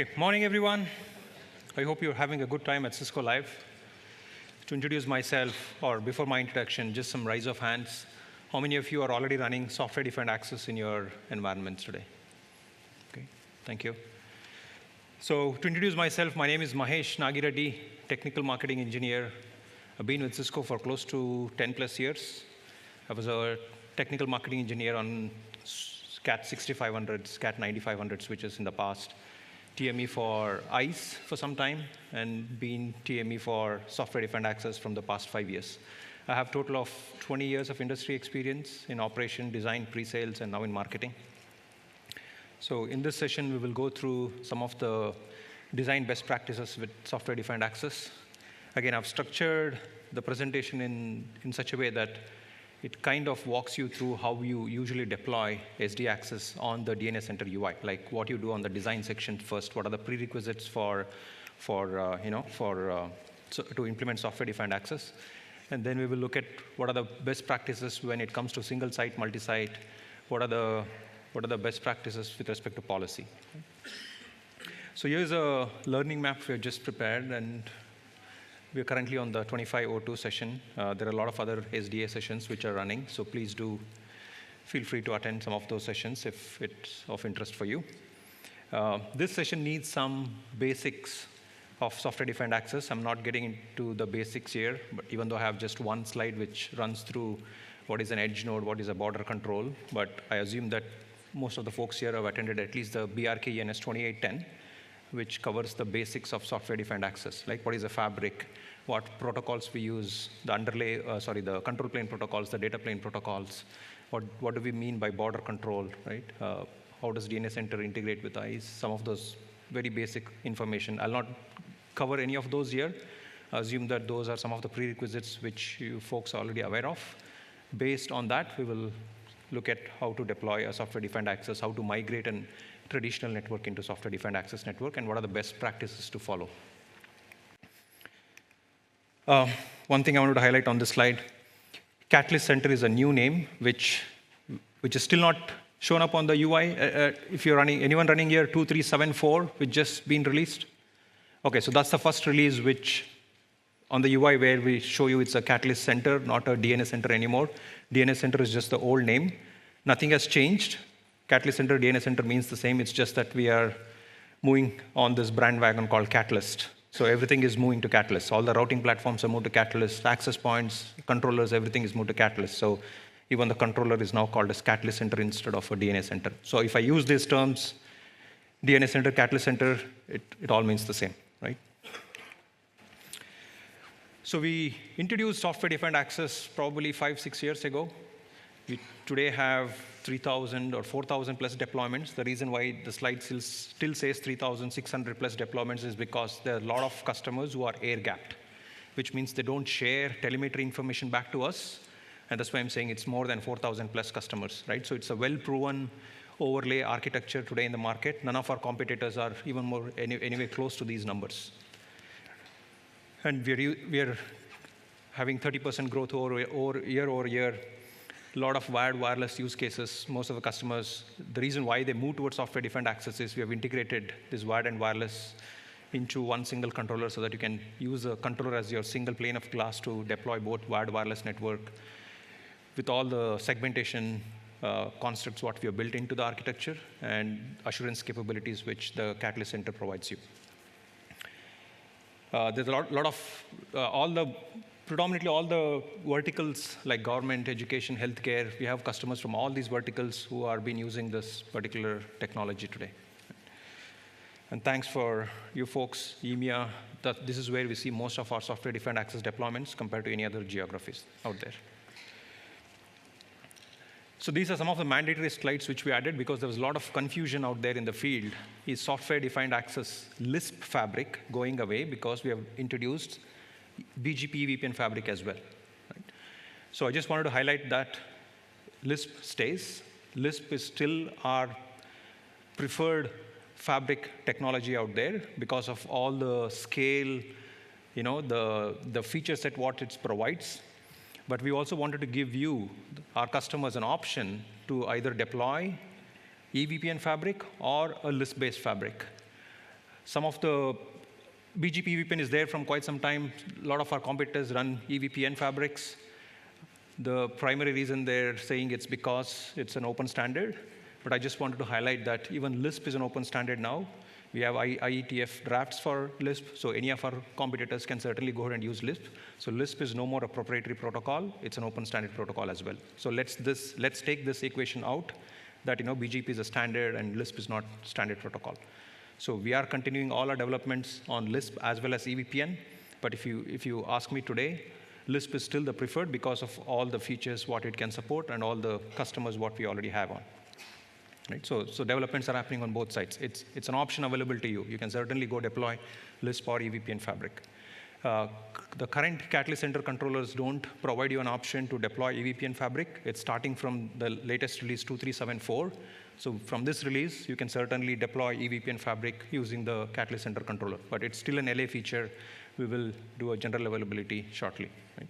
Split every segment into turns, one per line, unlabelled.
Okay, morning everyone. I hope you're having a good time at Cisco Live. To introduce myself, or before my introduction, just some rise of hands. How many of you are already running software-defined access in your environments today? Okay, thank you. So to introduce myself, my name is Mahesh Nagireddy, technical marketing engineer. I've been with Cisco for close to 10 plus years. I was a technical marketing engineer on CAT 6500, CAT 9500 switches in the past. TME for ICE for some time, and been TME for software-defined access from the past 5 years. I have a total of 20 years of industry experience in operation, design, pre-sales, and now in marketing. So in this session, we will go through some of the design best practices with software-defined access. Again, I've structured the presentation in such a way that it kind of walks you through how you usually deploy SD access on the DNS Center UI, like what you do on the design section first, what are the prerequisites to implement software-defined access. And then we will look at what are the best practices when it comes to single-site, multi-site, what are the best practices with respect to policy. So here's a learning map we have just prepared, and we're currently on the 2502 session. There are a lot of other SDA sessions which are running, so please do feel free to attend some of those sessions if it's of interest for you. This session needs some basics of software-defined access. I'm not getting into the basics here, but even though I have just one slide which runs through what is an edge node, what is a border control, but I assume that most of the folks here have attended at least the BRKENS 2810, which covers the basics of software-defined access, like what is a fabric, what protocols we use, the control plane protocols, the data plane protocols, what do we mean by border control, right? How does DNS Center integrate with ICE? Some of those very basic information. I'll not cover any of those here. I assume that those are some of the prerequisites which you folks are already aware of. Based on that, we will look at how to deploy a software-defined access, how to migrate a traditional network into software-defined access network, and what are the best practices to follow. One thing I wanted to highlight on this slide, Catalyst Center is a new name, which is still not shown up on the UI. If you're anyone running here 2374, which just been released? Okay, so that's the first release which on the UI where we show you it's a Catalyst Center, not a DNS Center anymore. DNS Center is just the old name. Nothing has changed. Catalyst Center, DNS Center means the same. It's just that we are moving on this brand wagon called Catalyst. So everything is moving to Catalyst. All the routing platforms are moved to Catalyst. Access points, controllers, everything is moved to Catalyst. So even the controller is now called as Catalyst Center instead of a DNS Center. So if I use these terms, DNS Center, Catalyst Center, it all means the same, right? So we introduced software-defined access probably 5-6 years ago. We today have 3,000 or 4,000 plus deployments. The reason why the slide still says 3,600 plus deployments is because there are a lot of customers who are air-gapped, which means they don't share telemetry information back to us. And that's why I'm saying it's more than 4,000 plus customers, right? So it's a well-proven overlay architecture today in the market. None of our competitors are even more anywhere close to these numbers. And we're having 30% growth year over year. A lot of wired wireless use cases. Most of the customers, the reason why they move towards software-defined access is we have integrated this wired and wireless into one single controller so that you can use a controller as your single pane of glass to deploy both wired wireless network with all the segmentation constructs what we have built into the architecture and assurance capabilities which the Catalyst Center provides you. There's a lot of predominantly all the verticals like government, education, healthcare. We have customers from all these verticals who are been using this particular technology today. And thanks for you folks, EMEA. This is where we see most of our software-defined access deployments compared to any other geographies out there. So these are some of the mandatory slides which we added because there was a lot of confusion out there in the field. Is software-defined access Lisp fabric going away because we have introduced BGP VPN fabric as well. Right? So I just wanted to highlight that Lisp stays. Lisp is still our preferred fabric technology out there because of all the scale, the feature set what it provides. But we also wanted to give you, our customers, an option to either deploy eVPN fabric or a Lisp-based fabric. Some of the BGP EVPN is there from quite some time. A lot of our competitors run EVPN fabrics. The primary reason they're saying it's because it's an open standard. But I just wanted to highlight that even Lisp is an open standard now. We have IETF drafts for Lisp, so any of our competitors can certainly go ahead and use Lisp. So Lisp is no more a proprietary protocol. It's an open standard protocol as well. So let's take this equation out, that BGP is a standard and Lisp is not standard protocol. So we are continuing all our developments on Lisp as well as EVPN. But if you ask me today, Lisp is still the preferred because of all the features what it can support and all the customers what we already have on. Right? So developments are happening on both sides. It's an option available to you. You can certainly go deploy Lisp or EVPN fabric. The current Catalyst Center controllers don't provide you an option to deploy EVPN fabric. It's starting from the latest release 2374. So from this release, you can certainly deploy EVPN fabric using the Catalyst Center controller. But it's still an LA feature. We will do a general availability shortly. Right?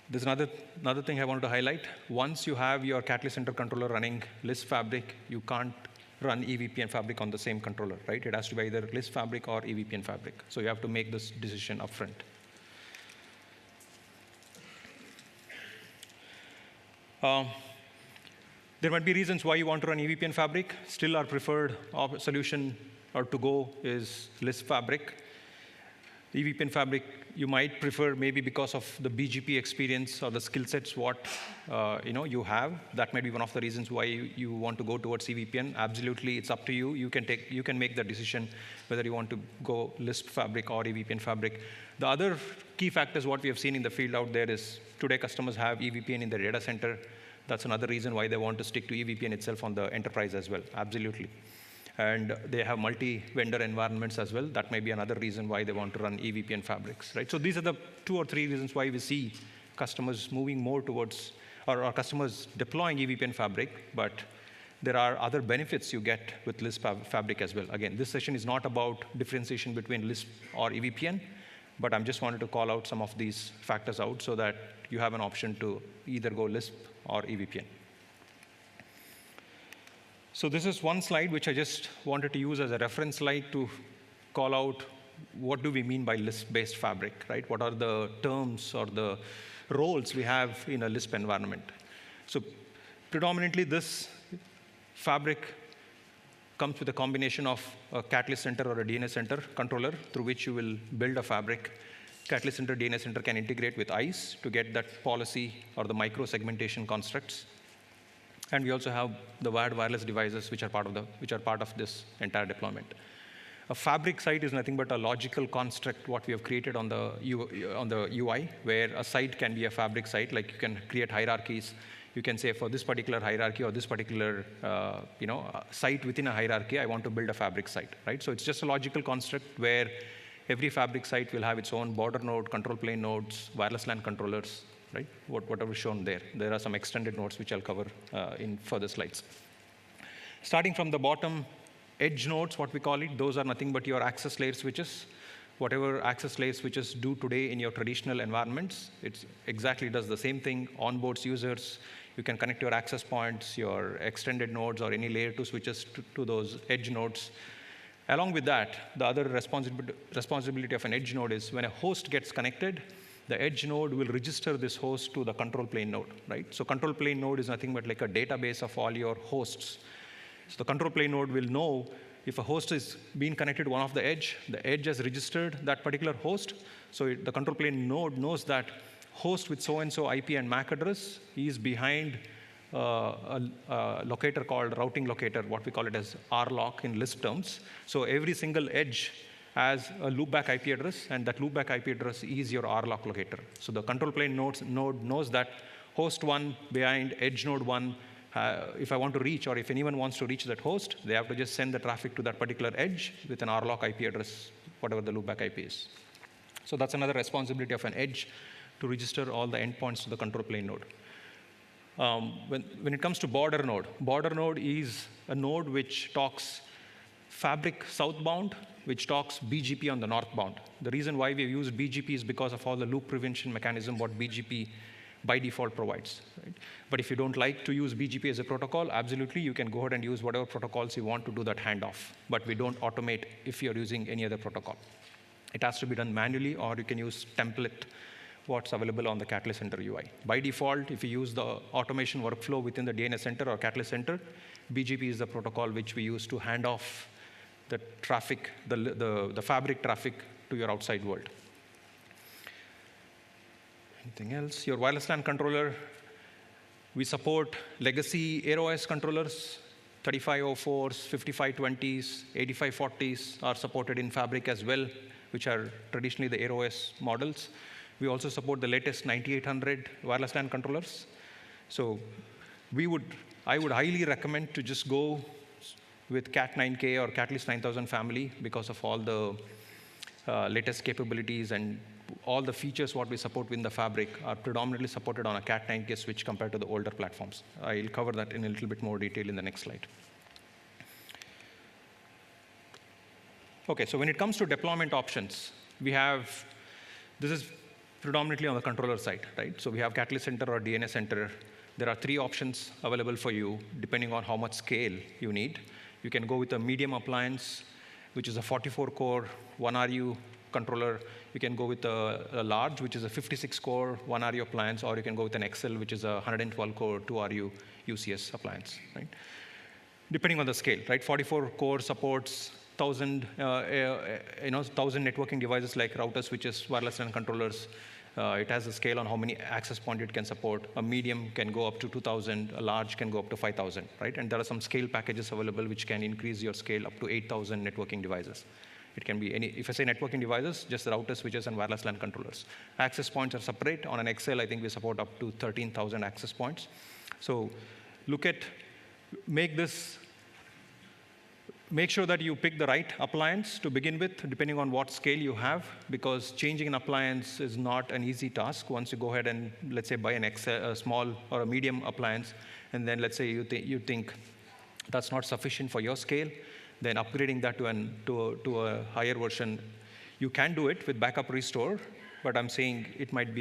There's another thing I wanted to highlight. Once you have your Catalyst Center controller running Lisp fabric, you can't run EVPN fabric on the same controller, right? It has to be either Lisp fabric or EVPN fabric. So you have to make this decision upfront. There might be reasons why you want to run EVPN fabric. Still, our preferred solution or to go is Lisp fabric. EVPN fabric, you might prefer maybe because of the BGP experience or the skill sets what you have. That might be one of the reasons why you want to go towards EVPN. Absolutely, it's up to you. You can make the decision whether you want to go Lisp fabric or EVPN fabric. The other key factors what we have seen in the field out there is today customers have EVPN in their data center. That's another reason why they want to stick to EVPN itself on the enterprise as well. Absolutely. And they have multi-vendor environments as well. That may be another reason why they want to run EVPN fabrics, right? So these are the 2 or 3 reasons why we see customers moving more towards, or customers deploying EVPN fabric, but there are other benefits you get with Lisp fabric as well. Again, this session is not about differentiation between Lisp or EVPN, but I'm just wanted to call out some of these factors out so that you have an option to either go Lisp or EVPN. So this is one slide which I just wanted to use as a reference slide to call out what do we mean by Lisp-based fabric, right? What are the terms or the roles we have in a Lisp environment? So predominantly this fabric comes with a combination of a Catalyst Center or a DNS Center controller through which you will build a fabric. Catalyst Center, DNS Center can integrate with ICE to get that policy or the micro-segmentation constructs. And we also have the wired wireless devices which are part of this entire deployment. A fabric site is nothing but a logical construct what we have created on the UI, where a site can be a fabric site. Like you can create hierarchies. You can say for this particular hierarchy or this particular site within a hierarchy, I want to build a fabric site, right? So it's just a logical construct where every fabric site will have its own border node, control plane nodes, wireless LAN controllers, right? Whatever shown there. There are some extended nodes which I'll cover in further slides. Starting from the bottom, edge nodes, what we call it, those are nothing but your access layer switches. Whatever access layer switches do today in your traditional environments, it exactly does the same thing, onboards users. You can connect your access points, your extended nodes, or any layer 2 switches to those edge nodes. Along with that, the other responsibility of an edge node is when a host gets connected, the edge node will register this host to the control plane node, right? So control plane node is nothing but like a database of all your hosts. So the control plane node will know if a host is being connected to one of the edge has registered that particular host. So the control plane node knows that host with so-and-so IP and MAC address is behind a locator called routing locator, what we call it as RLock in Lisp terms. So every single edge has a loopback IP address, and that loopback IP address is your RLock locator. So the control plane node knows that host 1 behind edge node 1, if I want to reach or if anyone wants to reach that host, they have to just send the traffic to that particular edge with an RLock IP address, whatever the loopback IP is. So that's another responsibility of an edge to register all the endpoints to the control plane node. When it comes to border node is a node which talks fabric southbound, which talks BGP on the northbound. The reason why we have used BGP is because of all the loop prevention mechanism what BGP by default provides. Right? But if you don't like to use BGP as a protocol, absolutely, you can go ahead and use whatever protocols you want to do that handoff. But we don't automate if you're using any other protocol. It has to be done manually, or you can use template what's available on the Catalyst Center UI. By default, if you use the automation workflow within the DNS Center or Catalyst Center, BGP is the protocol which we use to hand off the traffic, the fabric traffic to your outside world. Anything else? Your wireless LAN controller, we support legacy AirOS controllers, 3504s, 5520s, 8540s are supported in Fabric as well, which are traditionally the AirOS models. We also support the latest 9800 wireless LAN controllers. So I would highly recommend to just go with Cat9K or Catalyst 9000 family because of all the latest capabilities, and all the features what we support within the Fabric are predominantly supported on a Cat9K switch compared to the older platforms. I'll cover that in a little bit more detail in the next slide. Okay, so when it comes to deployment options, this is predominantly on the controller side, right? So we have Catalyst Center or DNS Center. There are 3 options available for you depending on how much scale you need. You can go with a medium appliance, which is a 44-core 1RU controller. You can go with a large, which is a 56-core 1RU appliance, or you can go with an XL, which is a 112-core 2RU UCS appliance, right? Depending on the scale, right? 44-core supports 1,000 networking devices like routers, switches, wireless LAN controllers. It has a scale on how many access points it can support. A medium can go up to 2,000. A large can go up to 5,000, right? And there are some scale packages available which can increase your scale up to 8,000 networking devices. It can be any, if I say networking devices, just the routers, switches, and wireless LAN controllers. Access points are separate. On an XL, I think we support up to 13,000 access points. So make sure that you pick the right appliance to begin with, depending on what scale you have, because changing an appliance is not an easy task. Once you go ahead and, let's say, buy a small or a medium appliance, and then let's say you think that's not sufficient for your scale, then upgrading that to a higher version, you can do it with backup restore. But I'm saying it might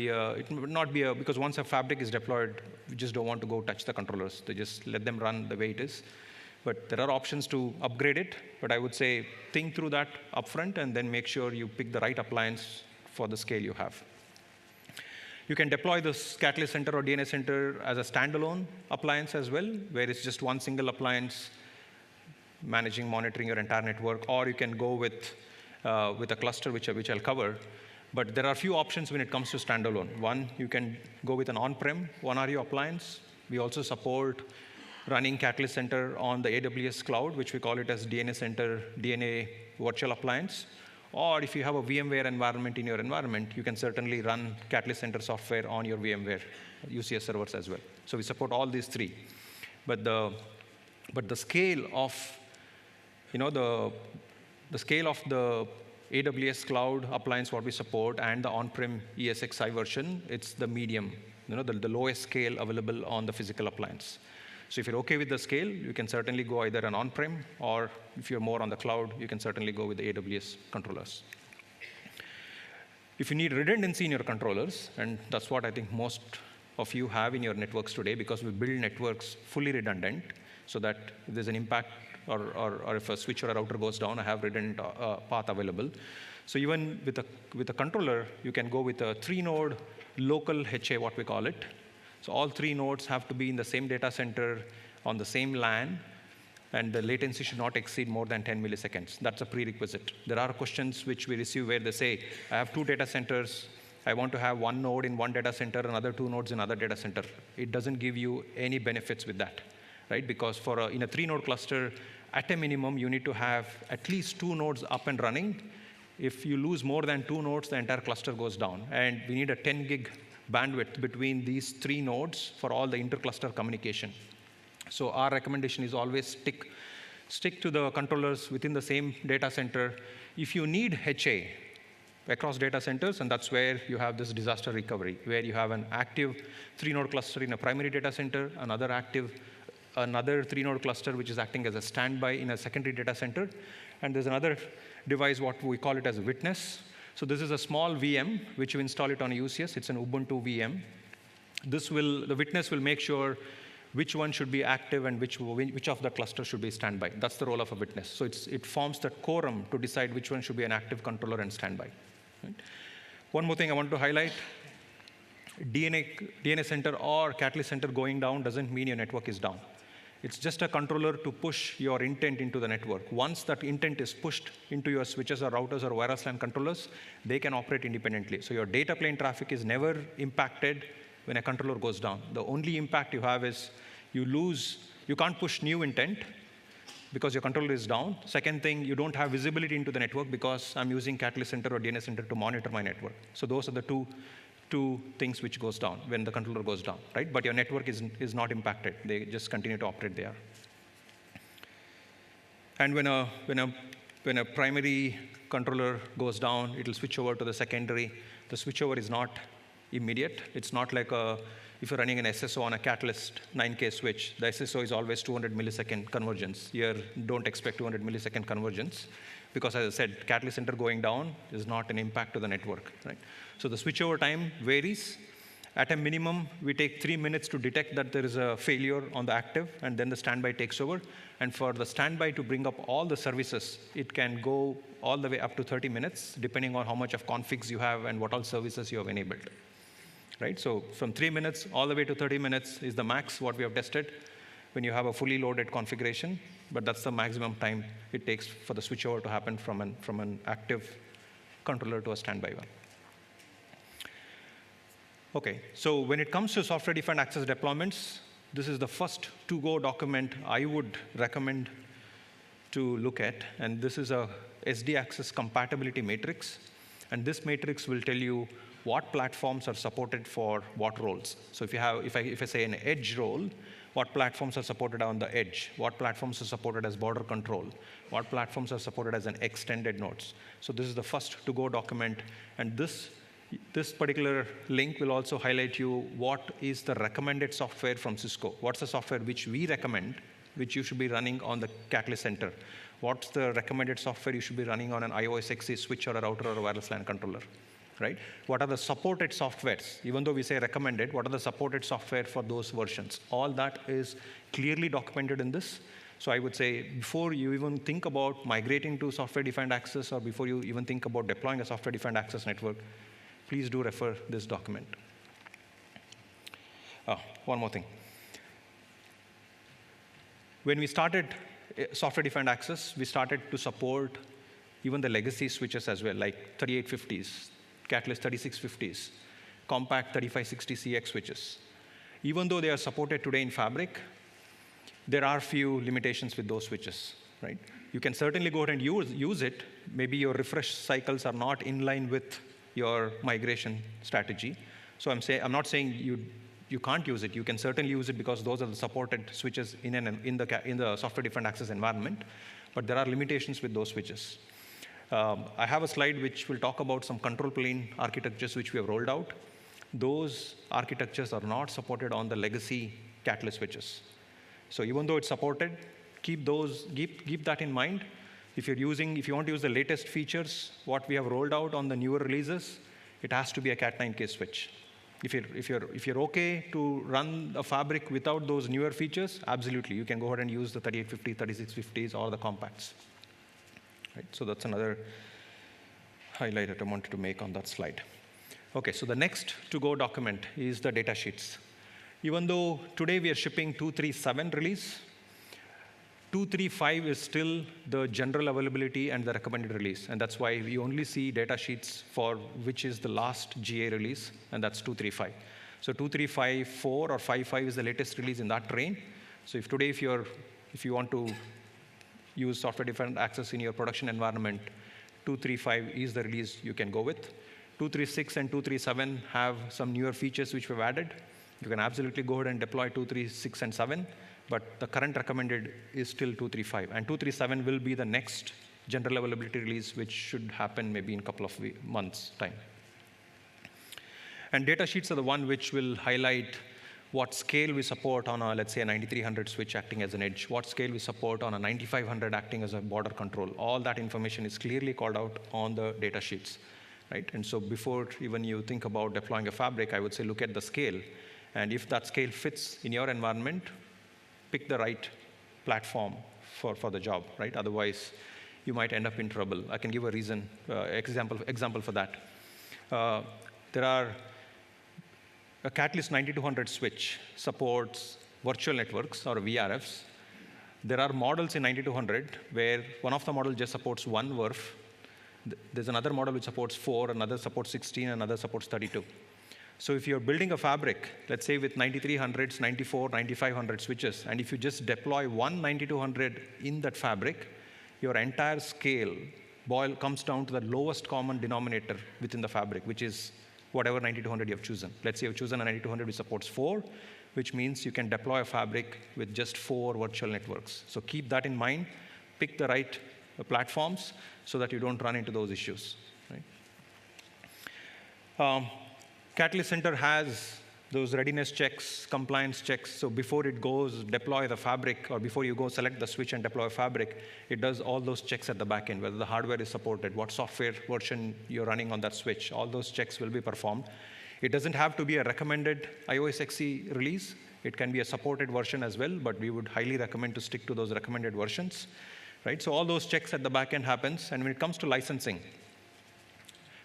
not be because once a Fabric is deployed, we just don't want to go touch the controllers. To just let them run the way it is. But there are options to upgrade it. But I would say think through that upfront and then make sure you pick the right appliance for the scale you have. You can deploy this Catalyst Center or DNS Center as a standalone appliance as well, where it's just one single appliance managing, monitoring your entire network, or you can go with a cluster, which I'll cover. But there are a few options when it comes to standalone. One, you can go with an on-prem 1RU appliance. We also support running Catalyst Center on the AWS cloud, which we call it as DNS Center DNA virtual appliance. Or if you have a VMware environment in your environment, you can certainly run Catalyst Center software on your VMware UCS servers as well. So we support all these 3. But the scale of the scale of the AWS cloud appliance what we support and the on-prem ESXi version, it's the medium, the lowest scale available on the physical appliance. So if you're okay with the scale, you can certainly go either an on-prem, or if you're more on the cloud, you can certainly go with the AWS controllers. If you need redundancy in your controllers, and that's what I think most of you have in your networks today, because we build networks fully redundant, so that if there's an impact or if a switch or a router goes down, I have redundant path available. So even with a controller, you can go with a 3-node local HA, what we call it. So all 3 nodes have to be in the same data center on the same LAN, and the latency should not exceed more than 10 milliseconds. That's a prerequisite. There are questions which we receive where they say, I have 2 data centers. I want to have 1 node in one data center, another 2 nodes in another data center. It doesn't give you any benefits with that, right? Because in a 3-node cluster, at a minimum, you need to have at least 2 nodes up and running. If you lose more than 2 nodes, the entire cluster goes down. And we need a 10 gig bandwidth between these 3 nodes for all the inter-cluster communication. So our recommendation is always stick to the controllers within the same data center. If you need HA across data centers, and that's where you have this disaster recovery, where you have an active 3-node cluster in a primary data center, another 3-node cluster which is acting as a standby in a secondary data center, and there's another device, what we call it as a witness. So this is a small VM, which you install it on UCS. It's an Ubuntu VM. The witness will make sure which one should be active and which of the cluster should be standby. That's the role of a witness. So it forms the quorum to decide which one should be an active controller and standby. Right? One more thing I want to highlight, DNA center or catalyst center going down doesn't mean your network is down. It's just a controller to push your intent into the network. Once that intent is pushed into your switches or routers or wireless LAN controllers, they can operate independently. So your data plane traffic is never impacted when a controller goes down. The only impact you have is you can't push new intent because your controller is down. Second thing, you don't have visibility into the network because I'm using Catalyst Center or DNS Center to monitor my network. So those are the two things which goes down when the controller goes down, right? But your network is not impacted. They just continue to operate there. And when a primary controller goes down, it'll switch over to the secondary. The switchover is not immediate. It's not like if you're running an SSO on a Catalyst 9K switch, the SSO is always 200 millisecond convergence. Here, don't expect 200 millisecond convergence because, as I said, Catalyst Center going down is not an impact to the network, right? So the switchover time varies. At a minimum, we take 3 minutes to detect that there is a failure on the active, and then the standby takes over. And for the standby to bring up all the services, it can go all the way up to 30 minutes, depending on how much of configs you have and what all services you have enabled. Right? So from 3 minutes all the way to 30 minutes is the max what we have tested when you have a fully loaded configuration, but that's the maximum time it takes for the switchover to happen from an active controller to a standby one. Okay, so when it comes to software-defined access deployments, this is the first to-go document I would recommend to look at, and this is a SD access compatibility matrix, and this matrix will tell you what platforms are supported for what roles. So if I say an edge role, what platforms are supported on the edge? What platforms are supported as border control? What platforms are supported as an extended nodes? So this is the first to-go document, and this particular link will also highlight you what is the recommended software from Cisco. What's the software which we recommend, which you should be running on the Catalyst Center? What's the recommended software you should be running on an iOS XE switch or a router or a wireless LAN controller? Right? What are the supported softwares? Even though we say recommended, what are the supported software for those versions? All that is clearly documented in this. So I would say before you even think about migrating to software-defined access or before you even think about deploying a software-defined access network, please do refer this document. One more thing. When we started software-defined access, we started to support even the legacy switches as well, like 3850s, Catalyst 3650s, compact 3560CX switches. Even though they are supported today in Fabric, there are few limitations with those switches, right? You can certainly go ahead and use it. Maybe your refresh cycles are not in line with your migration strategy. So I'm not saying you can't use it. You can certainly use it because those are the supported switches in the software-defined access environment. But there are limitations with those switches. I have a slide which will talk about some control plane architectures which we have rolled out. Those architectures are not supported on the legacy Catalyst switches. So even though it's supported, keep that in mind. If you want to use the latest features, what we have rolled out on the newer releases, it has to be a Cat 9K switch. If you're okay to run a Fabric without those newer features, absolutely, you can go ahead and use the 3850, 3650s, or the compacts. Right? So that's another highlight that I wanted to make on that slide. Okay, so the next to-go document is the data sheets. Even though today we are shipping 2.3.7 release, 2.3.5 is still the general availability and the recommended release. And that's why we only see data sheets for which is the last GA release, and that's 2.3.5. So 2.3.5.4 or 5.5 is the latest release in that train. So if you want to use software-defined access in your production environment, 2.3.5 is the release you can go with. 2.3.6 and 2.3.7 have some newer features which we've added. You can absolutely go ahead and deploy 2.3.6 and 7, but the current recommended is still 2.3.5. And 2.3.7 will be the next general availability release, which should happen maybe in a couple of months' time. And data sheets are the one which will highlight what scale we support on let's say, a 9300 switch acting as an edge, what scale we support on a 9500 acting as a border control. All that information is clearly called out on the data sheets, right? And so before even you think about deploying a Fabric, I would say look at the scale And if that scale fits in your environment, pick the right platform for the job, right? Otherwise, you might end up in trouble. I can give a example for that. There are a Catalyst 9200 switch supports virtual networks or VRFs. There are models in 9200 where one of the models just supports one VRF. There's another model which supports 4, another supports 16, another supports 32. So if you're building a fabric, let's say with 9300s, 94, 9500 switches, and if you just deploy one 9200 in that fabric, your entire scale comes down to the lowest common denominator within the fabric, which is whatever 9200 you've chosen. Let's say you've chosen a 9200 which supports 4, which means you can deploy a fabric with just 4 virtual networks. So keep that in mind. Pick the right platforms so that you don't run into those issues. Right? Catalyst Center has those readiness checks, compliance checks. So before it goes deploy the fabric, or before you go select the switch and deploy a fabric, it does all those checks at the back end, whether the hardware is supported, what software version you're running on that switch. All those checks will be performed. It doesn't have to be a recommended iOS XE release. It can be a supported version as well, but we would highly recommend to stick to those recommended versions. Right? So all those checks at the back end happens. And when it comes to licensing,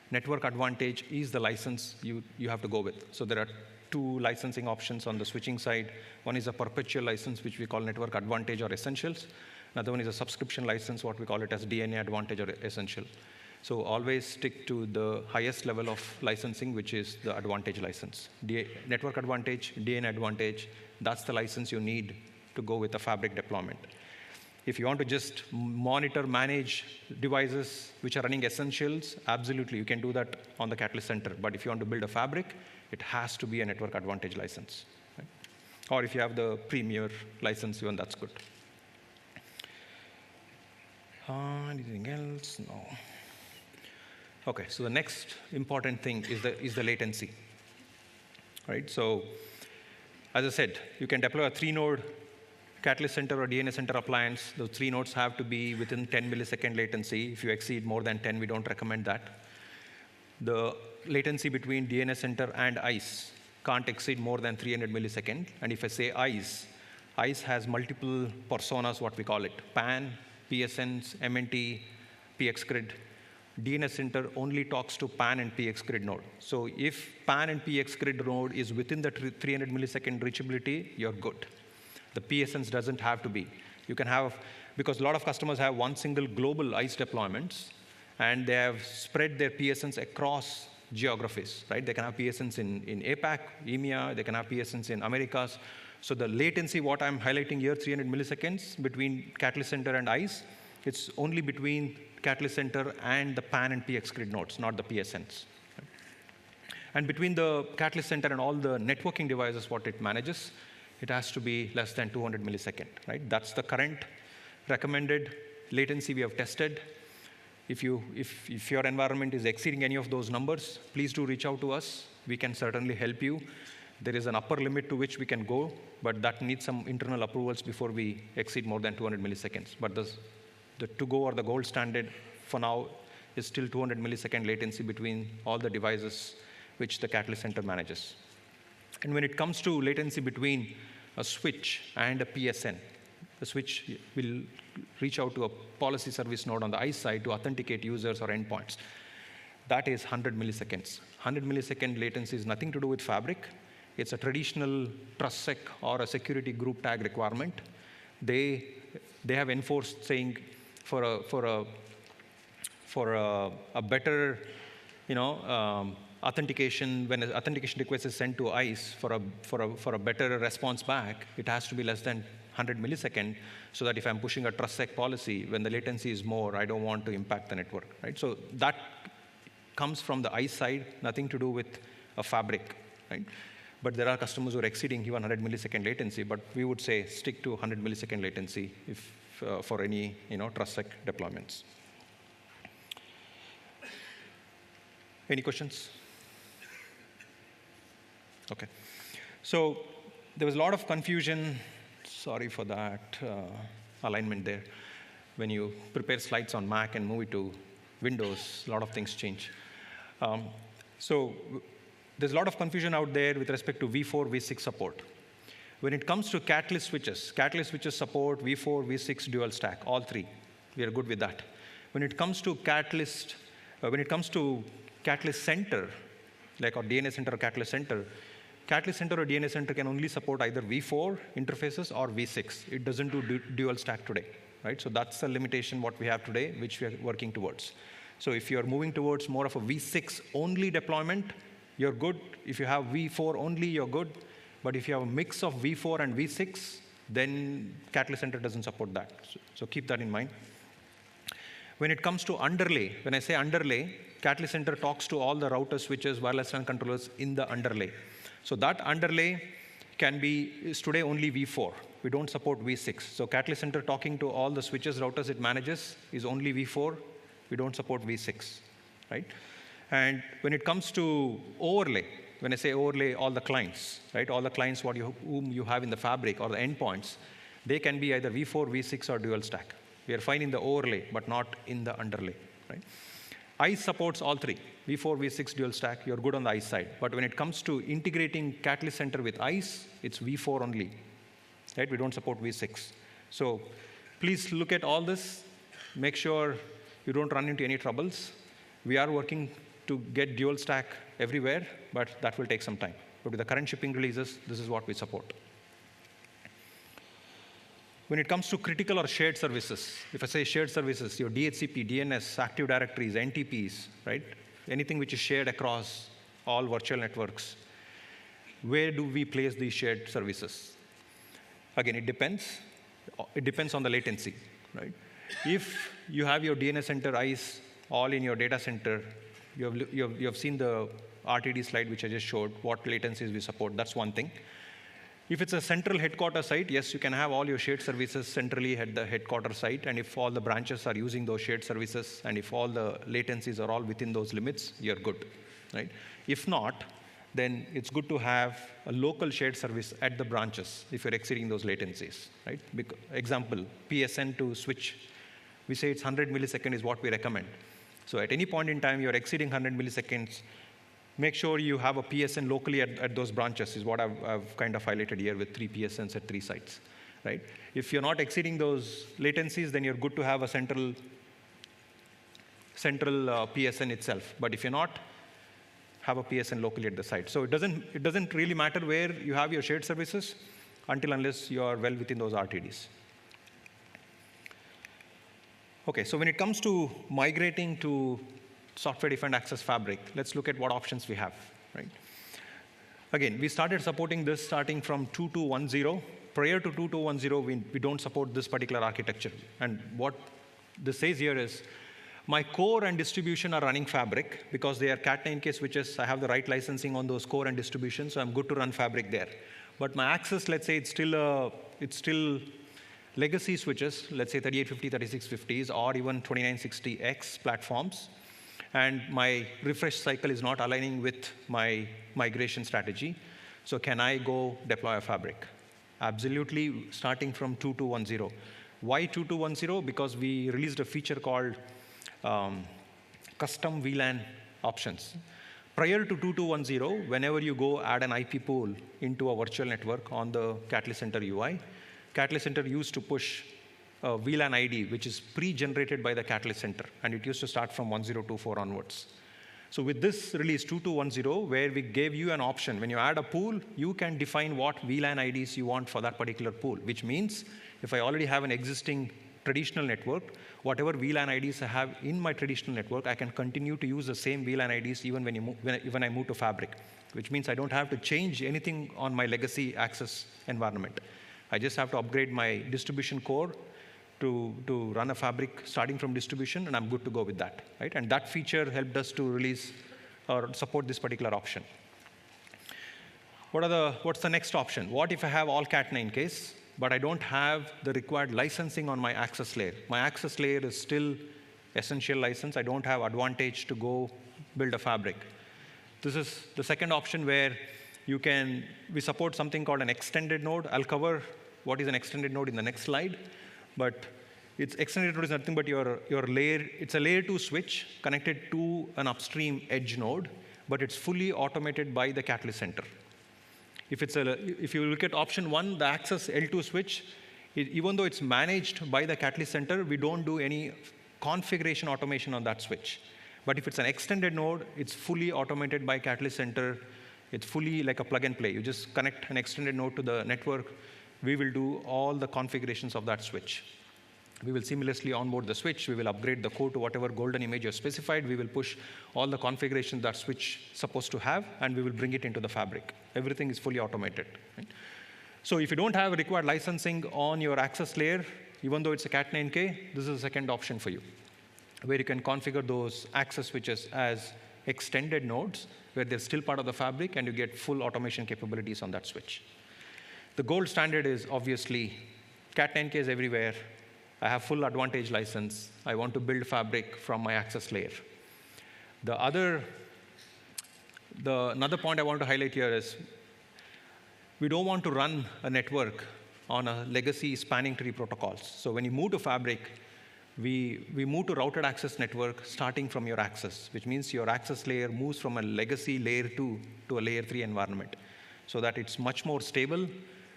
Network Advantage is the license you have to go with. So there are 2 licensing options on the switching side. One is a perpetual license, which we call Network Advantage or Essentials. Another one is a subscription license, what we call it as DNA Advantage or Essential. So always stick to the highest level of licensing, which is the Advantage license. Network Advantage, DNA Advantage, that's the license you need to go with a fabric deployment. If you want to just monitor, manage devices which are running Essentials, absolutely, you can do that on the Catalyst Center. But if you want to build a fabric, it has to be a Network Advantage license. Right? Or if you have the Premier license, even that's good. Anything else? No. OK, so the next important thing is the latency. Right? So as I said, you can deploy a 3-node Catalyst Center or DNA Center appliance. Those 3 nodes have to be within 10 millisecond latency. If you exceed more than 10, we don't recommend that. The latency between DNA Center and ICE can't exceed more than 300 milliseconds. And if I say ICE has multiple personas, what we call it, PAN, PSNs, MNT, PX grid. DNA Center only talks to PAN and PX grid node. So if PAN and PX grid node is within the 300 millisecond reachability, you're good. The PSNs doesn't have to be. You can have, because a lot of customers have one single global ICE deployments, and they have spread their PSNs across geographies, right? They can have PSNs in APAC, EMEA, they can have PSNs in Americas. So the latency, what I'm highlighting here, 300 milliseconds between Catalyst Center and ICE, it's only between Catalyst Center and the PAN and PX grid nodes, not the PSNs. Right? And between the Catalyst Center and all the networking devices, what it manages, it has to be less than 200 milliseconds, right? That's the current recommended latency we have tested. If your environment is exceeding any of those numbers, please do reach out to us. We can certainly help you. There is an upper limit to which we can go, but that needs some internal approvals before we exceed more than 200 milliseconds. But the to-go or the gold standard for now is still 200 millisecond latency between all the devices which the Catalyst Center manages. And when it comes to latency between a switch and a PSN, the switch will reach out to a policy service node on the ICE side to authenticate users or endpoints. That is 100 milliseconds. 100 millisecond latency is nothing to do with Fabric. It's a traditional TrustSec or a security group tag requirement. They have enforced saying for a better, authentication, when an authentication request is sent to ICE for a better response back, it has to be less than 100 milliseconds, so that if I'm pushing a TrustSec policy, when the latency is more, I don't want to impact the network, right? So that comes from the ICE side, nothing to do with a Fabric, right? But there are customers who are exceeding even 100 millisecond latency, but we would say stick to 100 millisecond latency for any TrustSec deployments. Any questions? Okay. So there was a lot of confusion. Sorry for that alignment there. When you prepare slides on Mac and move it to Windows, a lot of things change. So There's a lot of confusion out there with respect to V4, V6 support. When it comes to catalyst switches support V4, V6 dual stack, all three. We are good with that. When it comes to catalyst center, like our DNA center or catalyst center or DNA center can only support either V4 interfaces or V6. It doesn't do dual stack today, right? So that's the limitation what we have today, which we are working towards. So if you're moving towards more of a V6 only deployment, you're good. If you have V4 only, you're good. But if you have a mix of V4 and V6, then Catalyst Center doesn't support that. So keep that in mind. When it comes to underlay, when I say underlay, Catalyst Center talks to all the routers, switches, wireless LAN controllers in the underlay. So that underlay is today only V4. We don't support V6. So Catalyst Center talking to all the switches, routers it manages is only V4. We don't support V6, right? And when it comes to overlay, when I say overlay, all the clients, right? All the clients whom you have in the fabric or the endpoints, they can be either V4, V6, or dual stack. We are fine in the overlay, but not in the underlay, right? ICE supports all three, V4, V6, dual stack. You're good on the ICE side. But when it comes to integrating Catalyst Center with ICE, it's V4 only, right? We don't support V6. So please look at all this. Make sure you don't run into any troubles. We are working to get dual stack everywhere, but that will take some time. But with the current shipping releases, this is what we support. When it comes to critical or shared services, if I say shared services, your DHCP, DNS, Active Directories, NTPs, right? Anything which is shared across all virtual networks, where do we place these shared services? Again, it depends. It depends on the latency, right? If you have your DNS center, ICE, all in your data center, you have seen the RTD slide which I just showed, what latencies we support, that's one thing. If it's a central headquarter site, yes, you can have all your shared services centrally at the headquarter site, and if all the branches are using those shared services, and if all the latencies are all within those limits, you're good, right? If not, then it's good to have a local shared service at the branches if you're exceeding those latencies, right? Example, PSN to switch, we say it's 100 milliseconds is what we recommend. So at any point in time, you're exceeding 100 milliseconds, make sure you have a PSN locally at those branches is what I've kind of highlighted here with 3 PSNs at 3 sites, right? If you're not exceeding those latencies, then you're good to have a central PSN itself. But if you're not, have a PSN locally at the site. So it doesn't really matter where you have your shared services unless you are well within those RTDs. Okay, so when it comes to migrating to software-defined access fabric, let's look at what options we have, right? Again, we started supporting this starting from 2210. Prior to 2210, we don't support this particular architecture. And what this says here is, my core and distribution are running fabric because they are Cat9K switches. I have the right licensing on those core and distribution, so I'm good to run fabric there. But my access, let's say it's still legacy switches, let's say 3850, 3650s, or even 2960X platforms. And my refresh cycle is not aligning with my migration strategy. So can I go deploy a fabric? Absolutely, starting from 2210. Why 2210? Because we released a feature called custom VLAN options. Prior to 2210, whenever you go add an IP pool into a virtual network on the Catalyst Center UI, Catalyst Center used to push a VLAN ID, which is pre-generated by the Catalyst Center, and it used to start from 1024 onwards. So with this release 2210, where we gave you an option, when you add a pool, you can define what VLAN IDs you want for that particular pool, which means if I already have an existing traditional network, whatever VLAN IDs I have in my traditional network, I can continue to use the same VLAN IDs even when I move to Fabric, which means I don't have to change anything on my legacy access environment. I just have to upgrade my distribution core to run a Fabric starting from distribution, and I'm good to go with that, right? And that feature helped us to release or support this particular option. What's the next option? What if I have all Cat9Ks, but I don't have the required licensing on my access layer? My access layer is still essential license. I don't have advantage to go build a Fabric. This is the second option where we support something called an extended node. I'll cover what is an extended node in the next slide. But extended node is nothing but your layer. It's a layer 2 switch connected to an upstream edge node, but it's fully automated by the Catalyst Center. If you look at option 1, the access L2 switch, even though it's managed by the Catalyst Center, we don't do any configuration automation on that switch. But if it's an extended node, it's fully automated by Catalyst Center. It's fully like a plug and play. You just connect an extended node to the network. We will do all the configurations of that switch. We will seamlessly onboard the switch. We will upgrade the code to whatever golden image you specified. We will push all the configurations that switch is supposed to have, and we will bring it into the fabric. Everything is fully automated. Right? So if you don't have required licensing on your access layer, even though it's a Cat9K, this is a second option for you, where you can configure those access switches as extended nodes, where they're still part of the fabric, and you get full automation capabilities on that switch. The gold standard is obviously Cat9K is everywhere. I have full advantage license. I want to build fabric from my access layer. Another point I want to highlight here is we don't want to run a network on a legacy spanning tree protocols. So when you move to fabric, we move to routed access network starting from your access, which means your access layer moves from a legacy layer 2 to a layer 3 environment so that it's much more stable.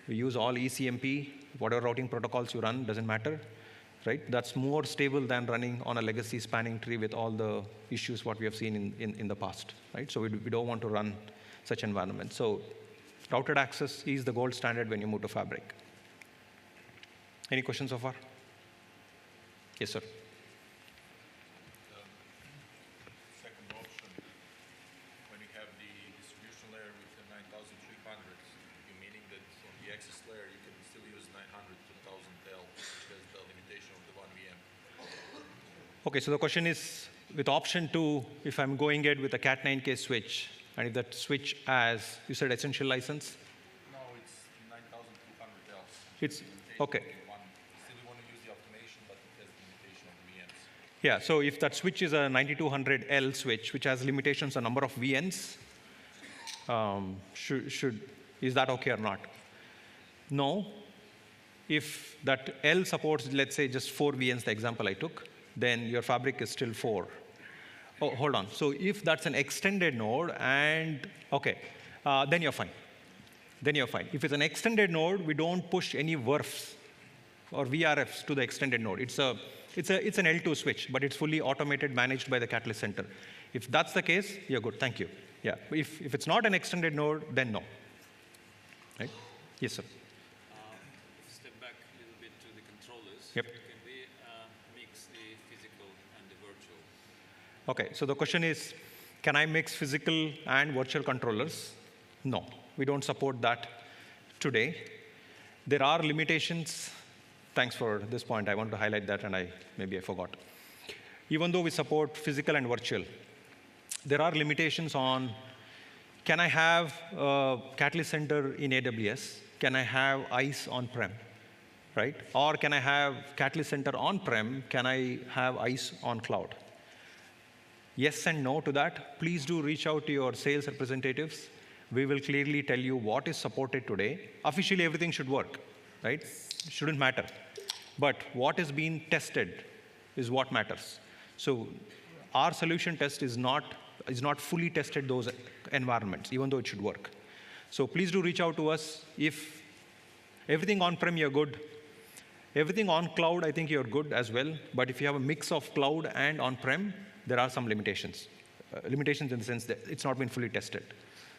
We use all ECMP, whatever routing protocols you run, doesn't matter. Right? That's more stable than running on a legacy spanning tree with all the issues what we have seen in the past. Right? So we don't want to run such environments. So routed access is the gold standard when you move to fabric. Any questions so far? Yes, sir.
Second option, when you have the distribution layer with the 9300, you meaning that on the access layer you can still use 900 to 1000 L, which has the limitation of the 1 VM.
Okay, so the question is, with option 2, if I'm going ahead with a Cat9K switch, and if that switch has, you said essential license?
No, it's 9200 L.
It's, okay.
Still you want to use the automation, but it has the limitation of the VMs.
Yeah, so if that switch is a 9200L switch, which has limitations on number of VNs, is that okay or not? No. If that L supports, let's say, just 4 VNs, the example I took, then your fabric is still 4. Oh, hold on. So if that's an extended node, and okay, then you're fine. Then you're fine. If it's an extended node, we don't push any VRFs or VRFs to the extended node. It's an L2 switch, but it's fully automated, managed by the Catalyst Center. If that's the case, you're good. Thank you. Yeah. If it's not an extended node, then no. Right? Yes, sir.
Step back a little bit to the controllers.
Yep.
Can we mix the physical and the virtual?
Okay, so the question is, can I mix physical and virtual controllers? No, we don't support that today. There are limitations. Thanks for this point. I want to highlight that, and maybe I forgot. Even though we support physical and virtual, there are limitations on, can I have a Catalyst Center in AWS? Can I have ICE on-prem? Right? Or can I have Catalyst Center on-prem? Can I have ICE on cloud? Yes and no to that. Please do reach out to your sales representatives. We will clearly tell you what is supported today. Officially, everything should work, right? It shouldn't matter. But what is being tested is what matters. So our solution test is not fully tested those environments, even though it should work. So please do reach out to us. If everything on-prem, you're good. Everything on cloud, I think you're good as well. But if you have a mix of cloud and on-prem, there are some limitations. Limitations in the sense that it's not been fully tested.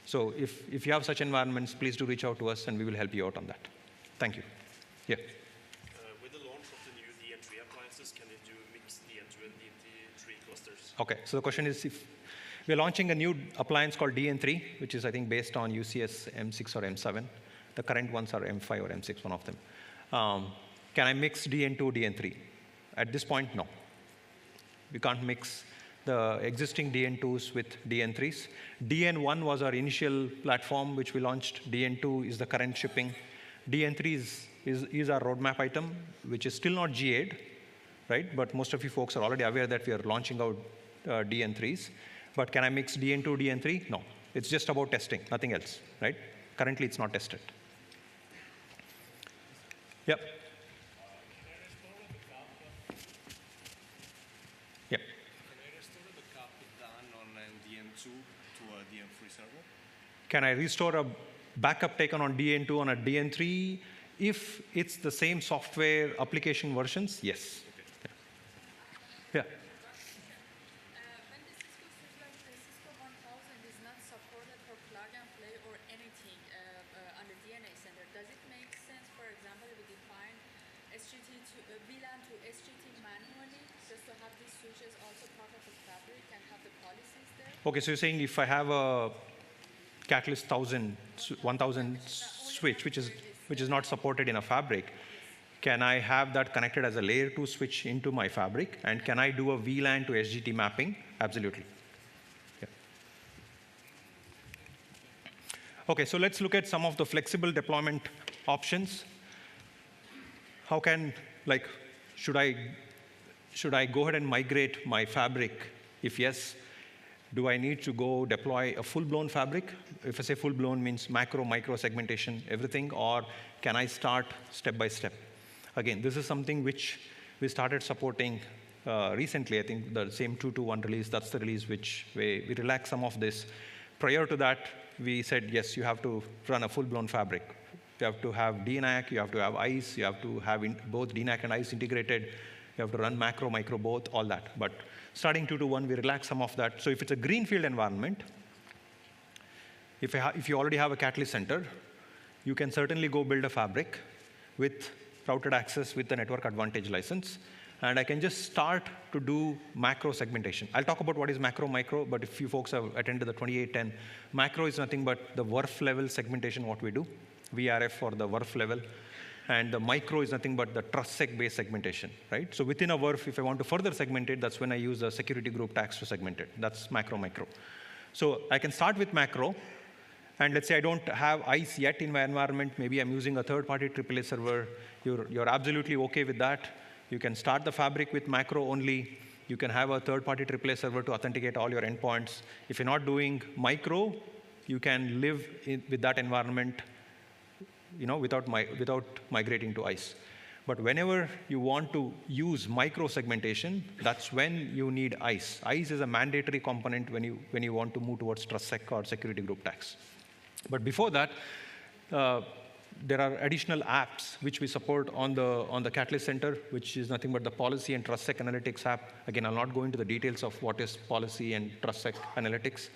So if you have such environments, please do reach out to us, and we will help you out on that. Thank you. Yeah.
With the launch of the new DN3 appliances, can you do mix DN2 and DN3 clusters?
Okay, so the question is, if we're launching a new appliance called DN3, which is, I think, based on UCS M6 or M7. The current ones are M5 or M6, one of them. Can I mix DN2, DN3? At this point, no. We can't mix the existing DN2s with DN3s. DN1 was our initial platform, which we launched. DN2 is the current shipping. DN3 is our roadmap item, which is still not GA'd, right? But most of you folks are already aware that we are launching out DN3s. But can I mix DN2, DN3? No. It's just about testing, nothing else, right? Currently, it's not tested. Yep.
Can I restore the copy done on DN2 to
free server?
Can I restore a backup taken on DN2 on a DN3? If it's the same software application versions, yes. Yeah.
When the Cisco system, the Cisco 1000 is not supported for plug and play or anything on the DNA center, does it make sense, for example, if we define SGT to VLAN to SGT manually, just to have these switches also part of the fabric and have the policies there?
Okay, so you're saying if I have a Catalyst 1000 switch, which is not supported in a fabric, can I have that connected as a layer 2 switch into my fabric? And can I do a VLAN to SGT mapping? Absolutely. Yeah. Okay, so let's look at some of the flexible deployment options. How can, like, should I go ahead and migrate my fabric? If yes, do I need to go deploy a full-blown fabric? If I say full-blown means macro, micro segmentation, everything, or can I start step by step? Again, this is something which we started supporting recently. I think the same 2.2.1 release, that's the release which we relaxed some of this. Prior to that, we said, yes, you have to run a full-blown fabric. You have to have DNAC, you have to have ICE, you have to have both DNAC and ICE integrated. You have to run macro, micro, both, all that. But starting 2.2.1, we relax some of that. So if it's a greenfield environment, if you already have a Catalyst center, you can certainly go build a fabric with routed access with the network advantage license. And I can just start to do macro segmentation. I'll talk about what is macro, micro, but if you folks have attended the 2810, macro is nothing but the WRF level segmentation, what we do, VRF for the WRF level. And the micro is nothing but the TrustSec-based segmentation, right? So within a WRF, if I want to further segment it, that's when I use the security group tags to segment it. That's macro, micro. So I can start with macro. And let's say I don't have ICE yet in my environment. Maybe I'm using a third-party AAA server. You're absolutely OK with that. You can start the fabric with macro only. You can have a third-party AAA server to authenticate all your endpoints. If you're not doing micro, you can live with that environment, without migrating to ICE. But whenever you want to use micro segmentation, that's when you need ICE. ICE is a mandatory component when you want to move towards TrustSec or security group tags. But before that, there are additional apps which we support on the Catalyst Center, which is nothing but the policy and TrustSec analytics app. Again, I'll not go into the details of what is policy and TrustSec analytics.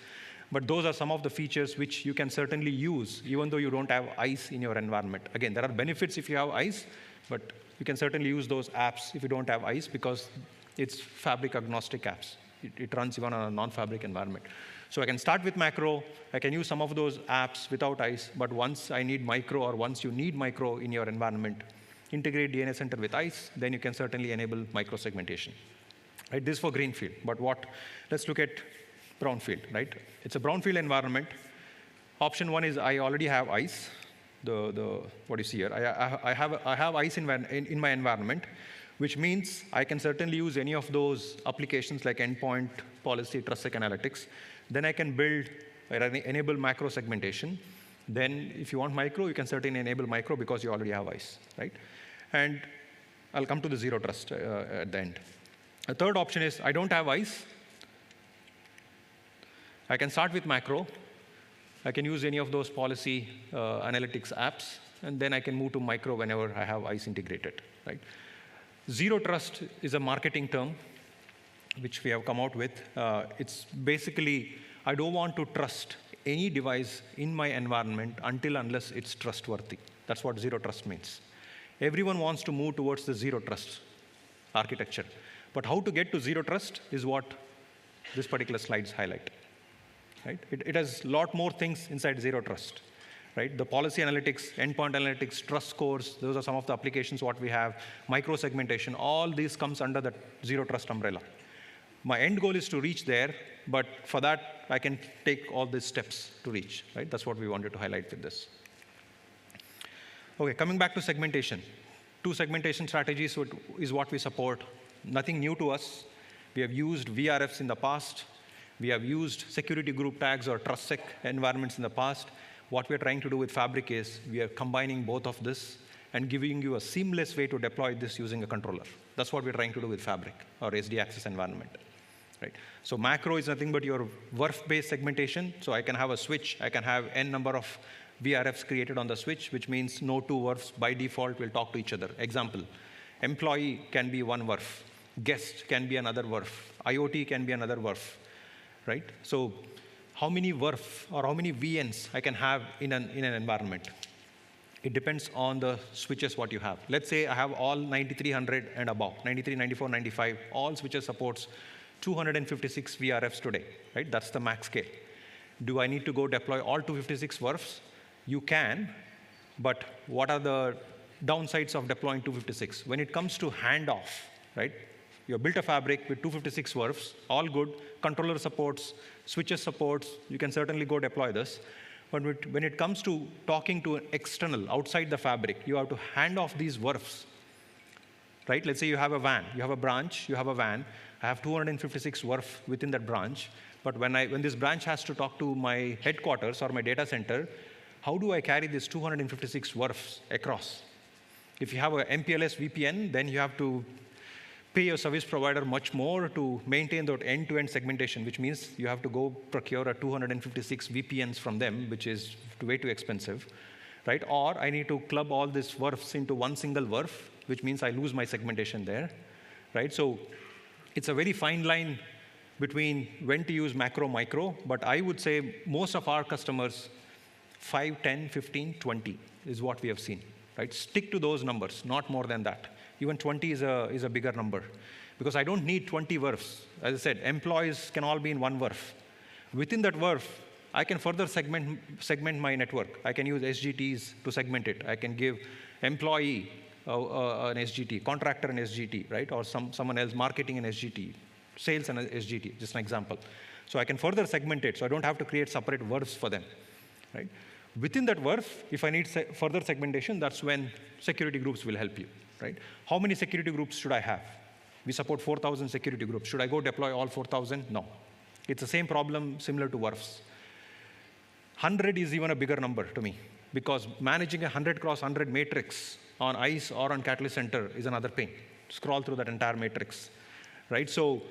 But those are some of the features which you can certainly use, even though you don't have ICE in your environment. Again, there are benefits if you have ICE, but you can certainly use those apps if you don't have ICE because it's fabric agnostic apps. It runs even on a non-fabric environment. So I can start with macro. I can use some of those apps without ICE. But once I need micro, or once you need micro in your environment, integrate DNA Center with ICE, then you can certainly enable micro segmentation. Right? This is for greenfield. But let's look at brownfield. Right? It's a brownfield environment. Option one is I already have ICE. What you see here, I have ICE in my environment, which means I can certainly use any of those applications like endpoint, policy, TrustSec analytics. Then I can enable macro segmentation. Then if you want micro, you can certainly enable micro because you already have ICE, right? And I'll come to the zero trust at the end. A third option is I don't have ICE. I can start with macro. I can use any of those policy analytics apps, and then I can move to micro whenever I have ICE integrated, right? Zero trust is a marketing term which we have come out with. It's basically, I don't want to trust any device in my environment unless it's trustworthy. That's what zero trust means. Everyone wants to move towards the zero trust architecture. But how to get to zero trust is what this particular slides highlight. Right? It has a lot more things inside zero trust. Right? The policy analytics, endpoint analytics, trust scores, those are some of the applications what we have, micro segmentation, all these comes under the zero trust umbrella. My end goal is to reach there, but for that, I can take all these steps to reach. Right? That's what we wanted to highlight with this. Okay, coming back to segmentation. 2 segmentation strategies is what we support. Nothing new to us. We have used VRFs in the past. We have used security group tags or TrustSec environments in the past. What we're trying to do with Fabric is we are combining both of this and giving you a seamless way to deploy this using a controller. That's what we're trying to do with Fabric or SD access environment. right? So macro is nothing but your VRF-based segmentation. So I can have a switch. I can have n number of VRFs created on the switch, which means no two VRFs by default will talk to each other. Example, employee can be one VRF. Guest can be another VRF. IoT can be another VRF, right? So how many VRF or how many VNs I can have in an environment? It depends on the switches what you have. Let's say I have all 9300 and above, 93, 94, 95, all switches supports 256 VRFs today, right? That's the max scale. Do I need to go deploy all 256 VRFs? You can, but what are the downsides of deploying 256? When it comes to handoff, right? You built a fabric with 256 VRFs, all good, controller supports, switches supports, you can certainly go deploy this. But when it comes to talking to an external, outside the fabric, you have to hand off these VRFs, right? Let's say you have a WAN, you have a branch, you have a WAN. I have 256 VRF within that branch. But when this branch has to talk to my headquarters or my data center, how do I carry these 256 VRFs across? If you have a MPLS VPN, then you have to pay your service provider much more to maintain that end-to-end segmentation, which means you have to go procure a 256 VPNs from them, which is way too expensive, right? Or I need to club all these VRFs into one single VRF, which means I lose my segmentation there, right? So it's a very fine line between when to use macro, micro, but I would say most of our customers, 5, 10, 15, 20 is what we have seen, right? Stick to those numbers, not more than that. Even 20 is a bigger number, because I don't need 20 VRFs. As I said, employees can all be in one VRF. Within that VRF, I can further segment my network. I can use SGTs to segment it. I can give employee an SGT, contractor an SGT, right? Or someone else marketing an SGT, sales an SGT, just an example. So I can further segment it, so I don't have to create separate VRFs for them, right? Within that VRF, if I need further segmentation, that's when security groups will help you, right? How many security groups should I have? We support 4,000 security groups. Should I go deploy all 4,000? No. It's the same problem similar to VRFs. 100 is even a bigger number to me, because managing a 100 cross 100 matrix on ICE or on Catalyst Center is another pain. Scroll through that entire matrix, right? So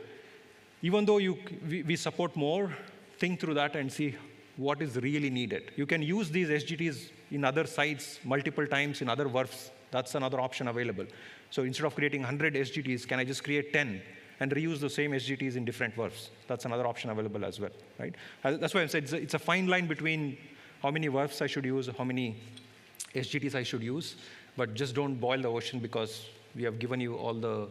even though we support more, think through that and see what is really needed. You can use these SGTs in other sites multiple times in other VRFs. That's another option available. So instead of creating 100 SGTs, can I just create 10 and reuse the same SGTs in different VRFs? That's another option available as well, right? That's why I said it's a fine line between how many VRFs I should use, how many SGTs I should use, but just don't boil the ocean, because we have given you all the,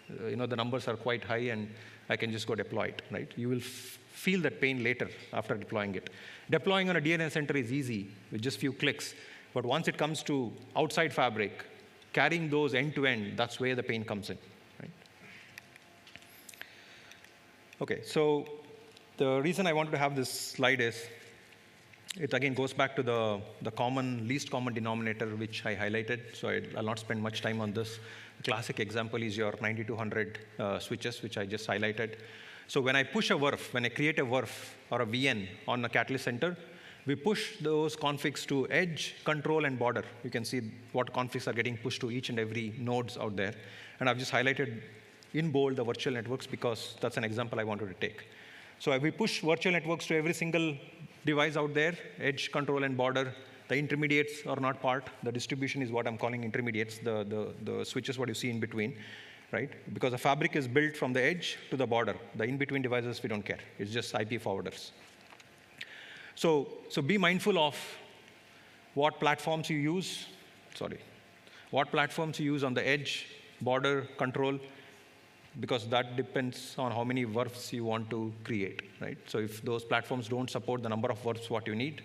the numbers are quite high and I can just go deploy it, right? You will feel that pain later after deploying it. Deploying on a DNS center is easy with just few clicks, but once it comes to outside fabric, carrying those end-to-end, that's where the pain comes in, right? Okay, so the reason I wanted to have this slide is, it again goes back to the least common denominator, which I highlighted, so I'll not spend much time on this. The classic example is your 9200 switches, which I just highlighted. So when I push a VRF, when I create a VRF or a VN on a Catalyst Center, we push those configs to edge, control, and border. You can see what configs are getting pushed to each and every nodes out there. And I've just highlighted in bold the virtual networks, because that's an example I wanted to take. So we push virtual networks to every single device out there, edge, control, and border. The intermediates are not part. The distribution is what I'm calling intermediates, the switches what you see in between, right? Because the fabric is built from the edge to the border. The in-between devices, we don't care. It's just IP forwarders. So be mindful of what platforms you use. What platforms you use on the edge, border, control, because that depends on how many VRFs you want to create, right? So if those platforms don't support the number of VRFs what you need,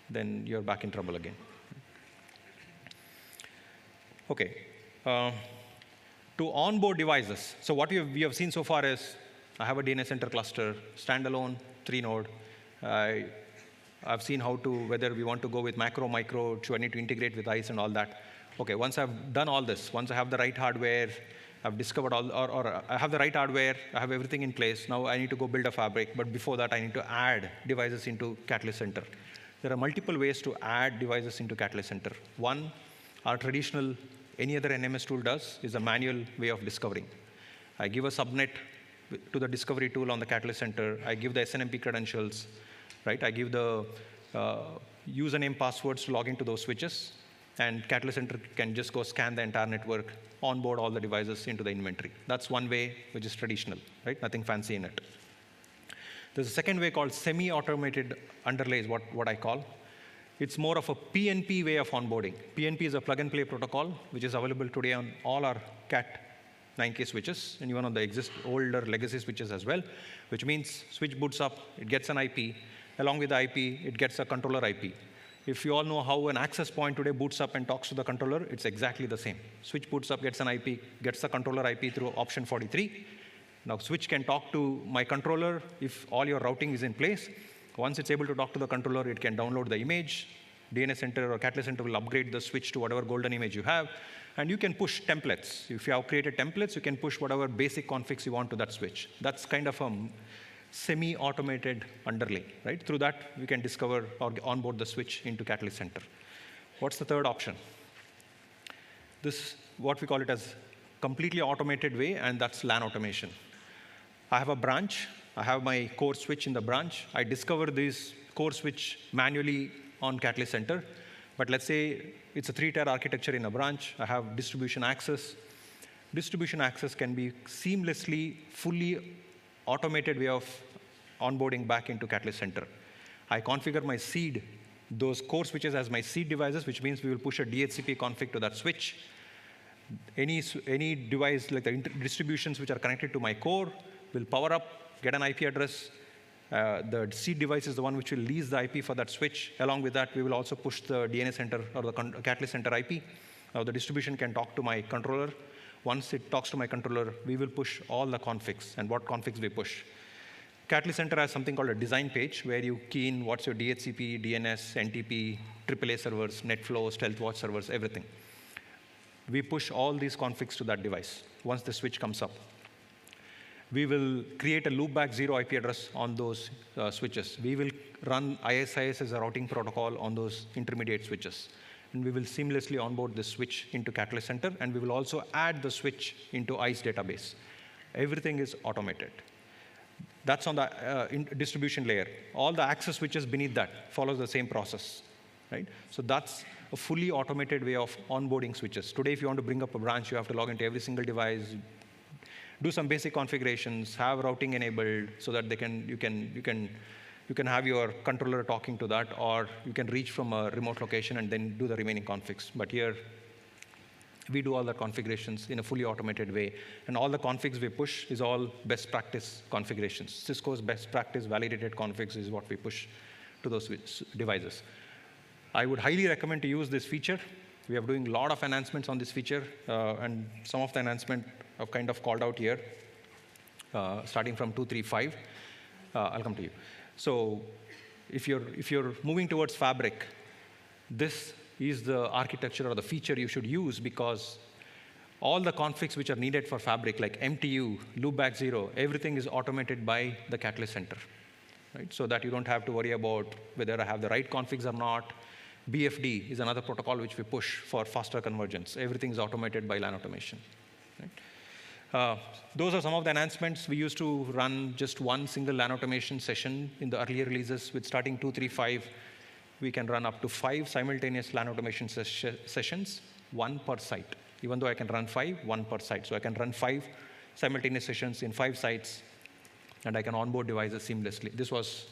then you're back in trouble again. Okay. To onboard devices. So what we have seen so far is, I have a DNS center cluster, standalone, 3-node. I've seen whether we want to go with macro, micro, do I need to integrate with ICE and all that. Okay, once I've done all this, once I have the right hardware, I've discovered or I have the right hardware, I have everything in place, now I need to go build a fabric, but before that I need to add devices into Catalyst Center. There are multiple ways to add devices into Catalyst Center. One, our traditional, any other NMS tool does, is a manual way of discovering. I give a subnet to the discovery tool on the Catalyst Center. I give the SNMP credentials, right? I give the username passwords to log into those switches, and Catalyst Center can just go scan the entire network, onboard all the devices into the inventory. That's one way, which is traditional, right? Nothing fancy in it. There's a second way called semi-automated underlays, what I call. It's more of a PNP way of onboarding. PNP is a plug-and-play protocol, which is available today on all our Cat 9K switches, and even on the older legacy switches as well, which means switch boots up, it gets an IP. Along with the IP, it gets a controller IP. If you all know how an access point today boots up and talks to the controller, it's exactly the same. Switch boots up, gets an IP, gets the controller IP through option 43. Now, switch can talk to my controller if all your routing is in place. Once it's able to talk to the controller, it can download the image. DNS Center or Catalyst Center will upgrade the switch to whatever golden image you have. And you can push templates. If you have created templates, you can push whatever basic configs you want to that switch. That's kind of a semi-automated underlay, right? Through that, we can discover or onboard the switch into Catalyst Center. What's the third option? This, what we call it as completely automated way, and that's LAN automation. I have a branch. I have my core switch in the branch. I discover this core switch manually on Catalyst Center. But let's say it's a 3-tier architecture in a branch. I have distribution access. Distribution access can be seamlessly, fully automated way of onboarding back into Catalyst Center. I configure my seed, those core switches as my seed devices, which means we will push a DHCP config to that switch. Any device, like the distributions which are connected to my core, will power up, get an IP address. The seed device is the one which will lease the IP for that switch. Along with that, we will also push the DNS Center or the Catalyst Center IP. Now, the distribution can talk to my controller. Once it talks to my controller, we will push all the configs and what configs we push. Catalyst Center has something called a design page where you key in what's your DHCP, DNS, NTP, AAA servers, NetFlow, StealthWatch servers, everything. We push all these configs to that device once the switch comes up. We will create a loopback 0 IP address on those switches. We will run ISIS as a routing protocol on those intermediate switches. And we will seamlessly onboard the switch into Catalyst Center, and we will also add the switch into ICE database. Everything is automated. That's on the distribution layer. All the access switches beneath that follows the same process, right? So that's a fully automated way of onboarding switches. Today, if you want to bring up a branch, you have to log into every single device, do some basic configurations, have routing enabled so that you can have your controller talking to that, or you can reach from a remote location and then do the remaining configs. But here, we do all the configurations in a fully automated way. And all the configs we push is all best practice configurations. Cisco's best practice validated configs is what we push to those devices. I would highly recommend to use this feature. We are doing a lot of enhancements on this feature, and some of the enhancements I've kind of called out here, starting from 2.3.5. I'll come to you. So if you're moving towards Fabric, this is the architecture or the feature you should use, because all the configs which are needed for Fabric, like MTU, loopback 0, everything is automated by the Catalyst Center, right? So that you don't have to worry about whether I have the right configs or not. BFD is another protocol which we push for faster convergence. Everything is automated by LAN automation, right? Those are some of the enhancements. We used to run just one single LAN automation session in the earlier releases. With starting 2.3.5, we can run up to 5 simultaneous LAN automation sessions, 1 per site. Even though I can run 5, 1 per site. So I can run 5 simultaneous sessions in 5 sites, and I can onboard devices seamlessly. This was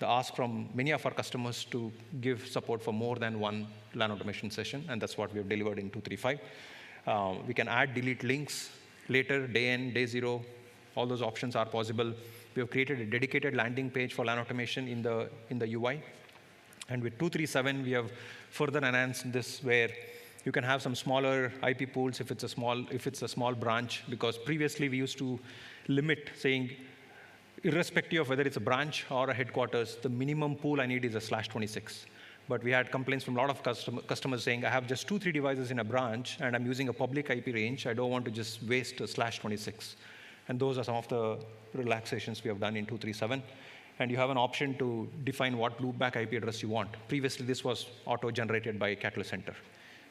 the ask from many of our customers to give support for more than 1 LAN automation session, and that's what we have delivered in 2.3.5. We can add, delete links later, day in, day 0. All those options are possible. We have created a dedicated landing page for LAN automation in the UI. And with 2.3.7, we have further enhanced this, where you can have some smaller IP pools if it's a small branch, because previously we used to limit, saying, irrespective of whether it's a branch or a headquarters, the minimum pool I need is a /26. But we had complaints from a lot of customers saying, I have just 2-3 devices in a branch, and I'm using a public IP range. I don't want to just waste a /26. And those are some of the relaxations we have done in 2.3.7. And you have an option to define what loopback IP address you want. Previously, this was auto-generated by Catalyst Center.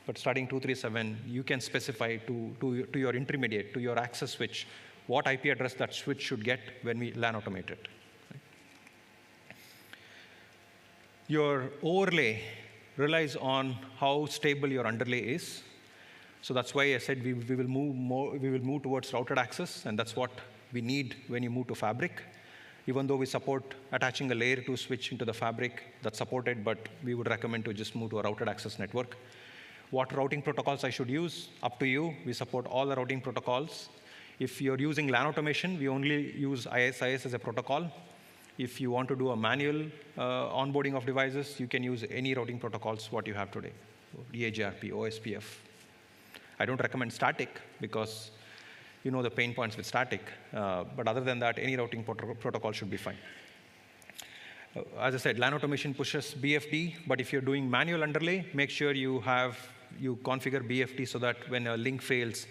But starting 2.3.7, you can specify to your intermediate, to your access switch, what IP address that switch should get when we LAN automate it. Your overlay relies on how stable your underlay is. So that's why I said we will move towards routed access, and that's what we need when you move to Fabric. Even though we support attaching a layer 2 switch into the Fabric, that's supported, but we would recommend to just move to a routed access network. What routing protocols I should use? Up to you. We support all the routing protocols. If you're using LAN automation, we only use ISIS as a protocol. If you want to do a manual onboarding of devices, you can use any routing protocols what you have today, DAGRP, OSPF. I don't recommend static because you know the pain points with static. But other than that, any routing protocol should be fine. As I said, LAN automation pushes BFD, but if you're doing manual underlay, make sure you configure BFD so that when a link fails,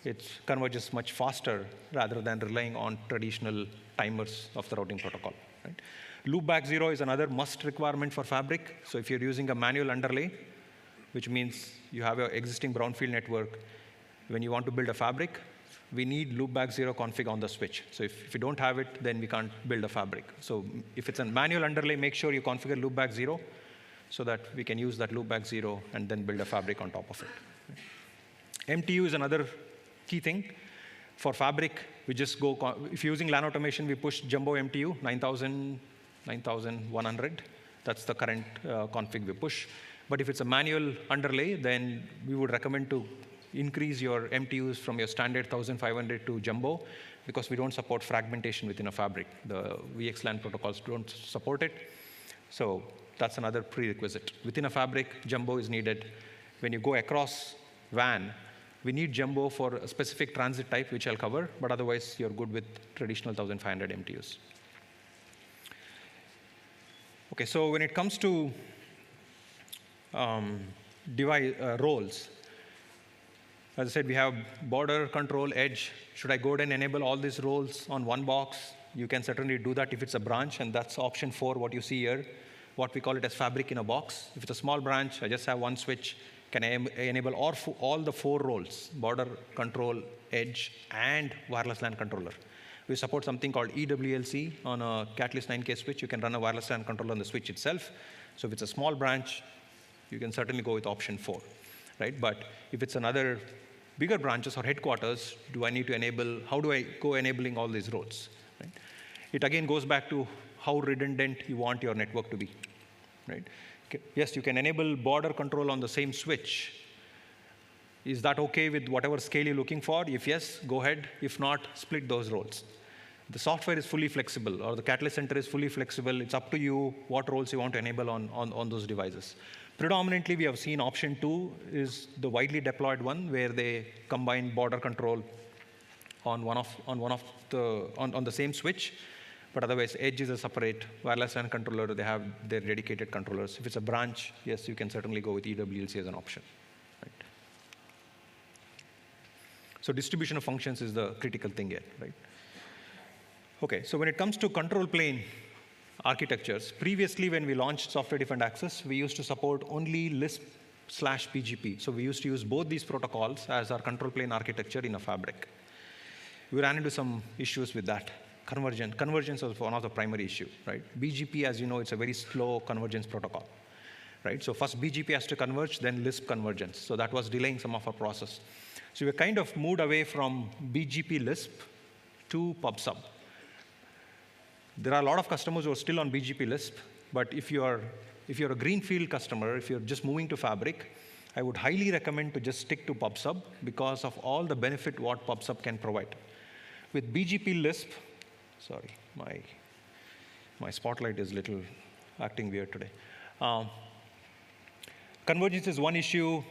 it converges much faster rather than relying on traditional timers of the routing protocol. Right? Loopback 0 is another must requirement for Fabric. So if you're using a manual underlay, which means you have your existing brownfield network, when you want to build a Fabric, we need loopback 0 config on the switch. So if you don't have it, then we can't build a Fabric. So if it's a manual underlay, make sure you configure loopback 0 so that we can use that loopback 0 and then build a Fabric on top of it. MTU is another key thing. For Fabric, we just go, if you're using LAN automation, we push Jumbo MTU 9100. That's the current config we push. But if it's a manual underlay, then we would recommend to increase your MTUs from your standard 1500 to Jumbo because we don't support fragmentation within a Fabric. The VXLAN protocols don't support it. So that's another prerequisite. Within a Fabric, Jumbo is needed. When you go across WAN, we need Jumbo for a specific transit type, which I'll cover, but otherwise you're good with traditional 1500 MTUs. Okay, so when it comes to roles, as I said, we have border, control, edge. Should I go ahead and enable all these roles on one box? You can certainly do that if it's a branch, and that's option 4, what you see here, what we call it as Fabric in a box. If it's a small branch, I just have one switch. Can I enable all the 4 roles, border, control, edge, and wireless LAN controller? We support something called EWLC on a Catalyst 9K switch. You can run a wireless LAN controller on the switch itself. So if it's a small branch, you can certainly go with option 4, right? But if it's another bigger branches or headquarters, do I need to enable, how do I go enabling all these roles? Right? It again goes back to how redundant you want your network to be, right? Yes, you can enable border control on the same switch. Is that okay with whatever scale you're looking for? If yes, go ahead. If not, split those roles. The software is fully flexible, or the Catalyst Center is fully flexible. It's up to you what roles you want to enable on those devices. Predominantly, we have seen option 2 is the widely deployed one, where they combine border control on the same switch. But otherwise, edge is a separate wireless LAN controller. They have their dedicated controllers. If it's a branch, yes, you can certainly go with EWLC as an option. Right? So distribution of functions is the critical thing here, right? Okay, so when it comes to control plane architectures, previously when we launched software-defined access, we used to support only Lisp/BGP. So we used to use both these protocols as our control plane architecture in a Fabric. We ran into some issues with that. Convergence was one of the primary issue, right? BGP, as you know, it's a very slow convergence protocol, right? So first BGP has to converge, then Lisp convergence. So that was delaying some of our process. So we kind of moved away from BGP Lisp to PubSub. There are a lot of customers who are still on BGP Lisp, but if you're a greenfield customer, if you're just moving to Fabric, I would highly recommend to just stick to PubSub because of all the benefit what PubSub can provide. With BGP Lisp, sorry, my spotlight is little acting weird today. Convergence is one issue.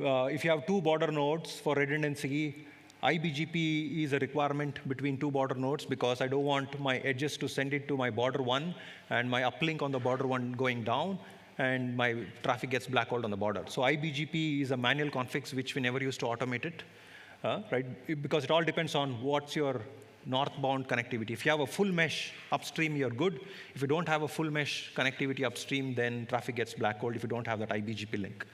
If you have 2 border nodes for redundancy, iBGP is a requirement between 2 border nodes because I don't want my edges to send it to my border 1 and my uplink on the border 1 going down and my traffic gets blackhole on the border. So iBGP is a manual config which we never used to automate it, right? Because it all depends on what's your northbound connectivity. If you have a full mesh upstream, you're good. If you don't have a full mesh connectivity upstream, then traffic gets blackholed if you don't have that iBGP link.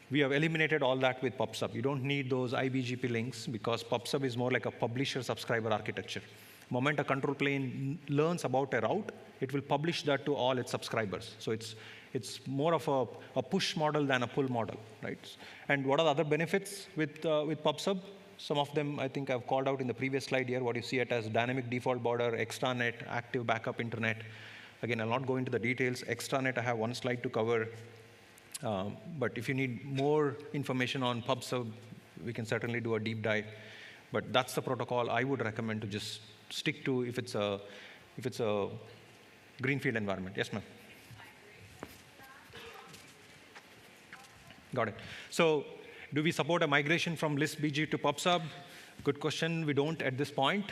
We have eliminated all that with PubSub. You don't need those IBGP links because PubSub is more like a publisher-subscriber architecture. The moment a control plane learns about a route, it will publish that to all its subscribers. So it's more of a push model than a pull model, right? And what are the other benefits with PubSub? Some of them I think I've called out in the previous slide here. What you see it as dynamic default border, extranet, active backup internet. Again, I'll not go into the details. Extranet, I have one slide to cover. But if you need more information on PubSub, we can certainly do a deep dive. But that's the protocol I would recommend to just stick to if it's a greenfield environment. Yes, ma'am. Got it. So do we support a migration from ListBG to PubSub? Good question. We don't at this point.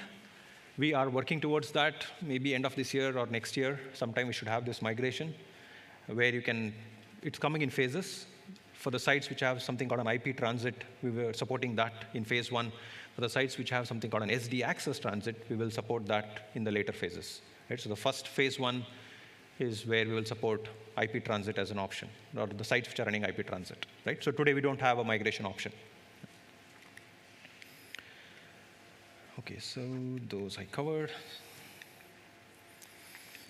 We are working towards that. Maybe end of this year or next year, sometime we should have this migration where you can, it's coming in phases. For the sites which have something called an IP transit, we were supporting that in phase 1. For the sites which have something called an SD access transit, we will support that in the later phases. Right? So the first phase 1 is where we will support IP transit as an option, or the sites which are running IP transit. Right? So today we don't have a migration option. Okay, so those I covered.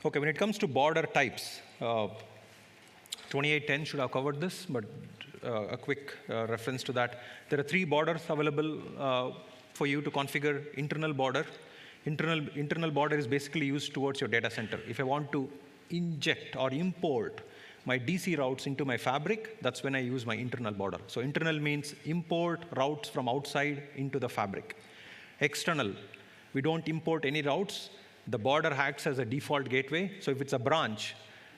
Okay, when it comes to border types, 2810 should have covered this, but a quick reference to that. There are 3 borders available for you to configure internal border. Internal border is basically used towards your data center. If I want to inject or import my DC routes into my fabric, that's when I use my internal border. So internal means import routes from outside into the fabric. External, we don't import any routes. The border acts as a default gateway. So if it's a branch,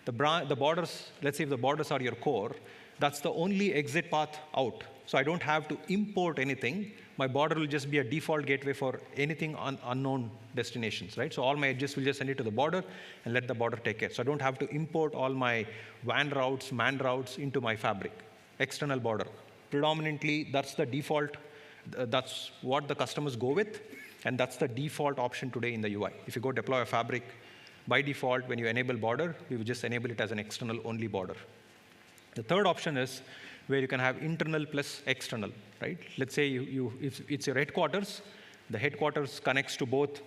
the borders, let's say if the borders are your core, that's the only exit path out. So I don't have to import anything. My border will just be a default gateway for anything unknown destinations, right? So all my edges will just send it to the border and let the border take care. So I don't have to import all my WAN routes, MAN routes into my fabric. External border. Predominantly, that's the default. That's what the customers go with, and that's the default option today in the UI. If you go deploy a fabric, by default, when you enable border, we will just enable it as an external only border. The third option is where you can have internal plus external, right? Let's say if it's your headquarters, the headquarters connects to both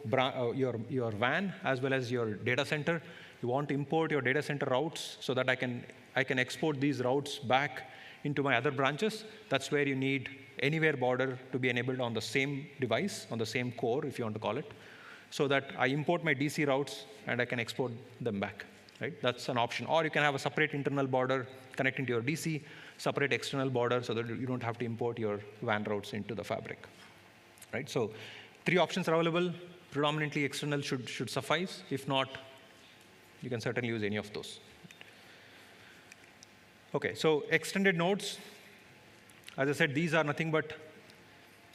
your WAN as well as your data center. You want to import your data center routes so that I can export these routes back into my other branches. That's where you need anywhere border to be enabled on the same device, on the same core, if you want to call it, so that I import my DC routes and I can export them back. Right? That's an option. Or you can have a separate internal border connecting to your DC, separate external border so that you don't have to import your WAN routes into the fabric. Right? So 3 options are available. Predominantly external should suffice. If not, you can certainly use any of those. Okay, so extended nodes. As I said, these are nothing but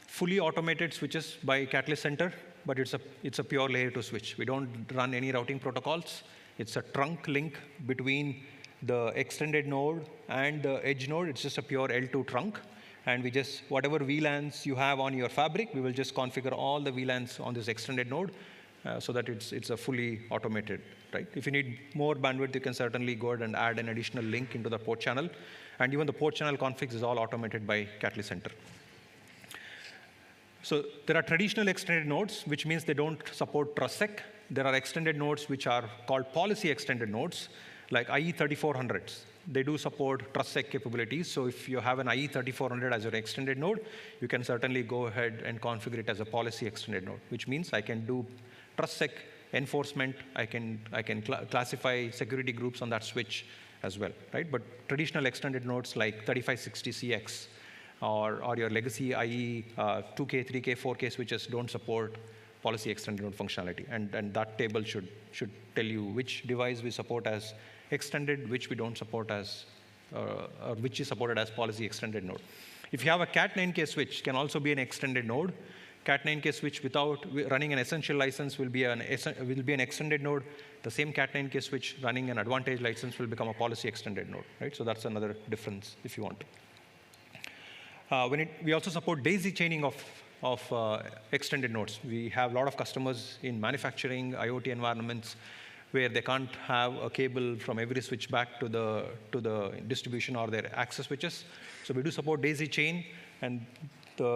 fully automated switches by Catalyst Center, but it's a pure layer 2 switch. We don't run any routing protocols. It's a trunk link between the extended node and the edge node. It's just a pure L2 trunk. And we just, whatever VLANs you have on your fabric, we will just configure all the VLANs on this extended node so that it's a fully automated, right? If you need more bandwidth, you can certainly go ahead and add an additional link into the port channel. And even the port channel configs is all automated by Catalyst Center. So there are traditional extended nodes, which means they don't support TrustSec. There are extended nodes which are called policy extended nodes, like IE3400s. They do support TrustSec capabilities. So if you have an IE3400 as your extended node, you can certainly go ahead and configure it as a policy extended node, which means I can do TrustSec enforcement. I can classify security groups on that switch as well, right? But traditional extended nodes like 3560CX or your legacy IE 2K, 3K, 4K switches don't support policy extended node functionality. And that table should tell you which device we support as extended, which we don't support as, or which is supported as policy extended node. If you have a Cat9K switch, can also be an extended node. Cat9K switch without running an essential license will be an extended node. The same Cat9K switch running an advantage license will become a policy extended node, right? So that's another difference if you want to. We also support daisy chaining of extended nodes. We have a lot of customers in manufacturing, IoT environments, where they can't have a cable from every switch back to the distribution or their access switches. So we do support daisy chain, and the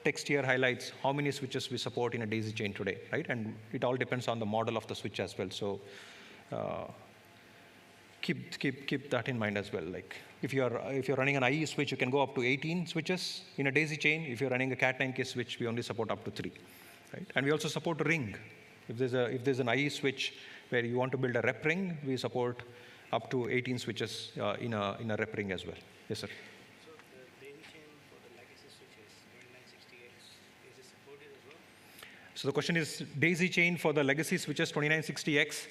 text here highlights how many switches we support in a daisy chain today, right? And it all depends on the model of the switch as well. So keep that in mind as well. Like if you're running an IE switch, you can go up to 18 switches in a daisy chain. If you're running a Cat9K switch, we only support up to 3, right? And we also support a ring. If there's an IE switch where you want to build a rep ring, we support up to 18 switches in a rep ring as well. Yes, sir.
So the daisy chain for the legacy switches, 2960X, is it supported as well?
So the question is daisy chain for the legacy switches 2960X.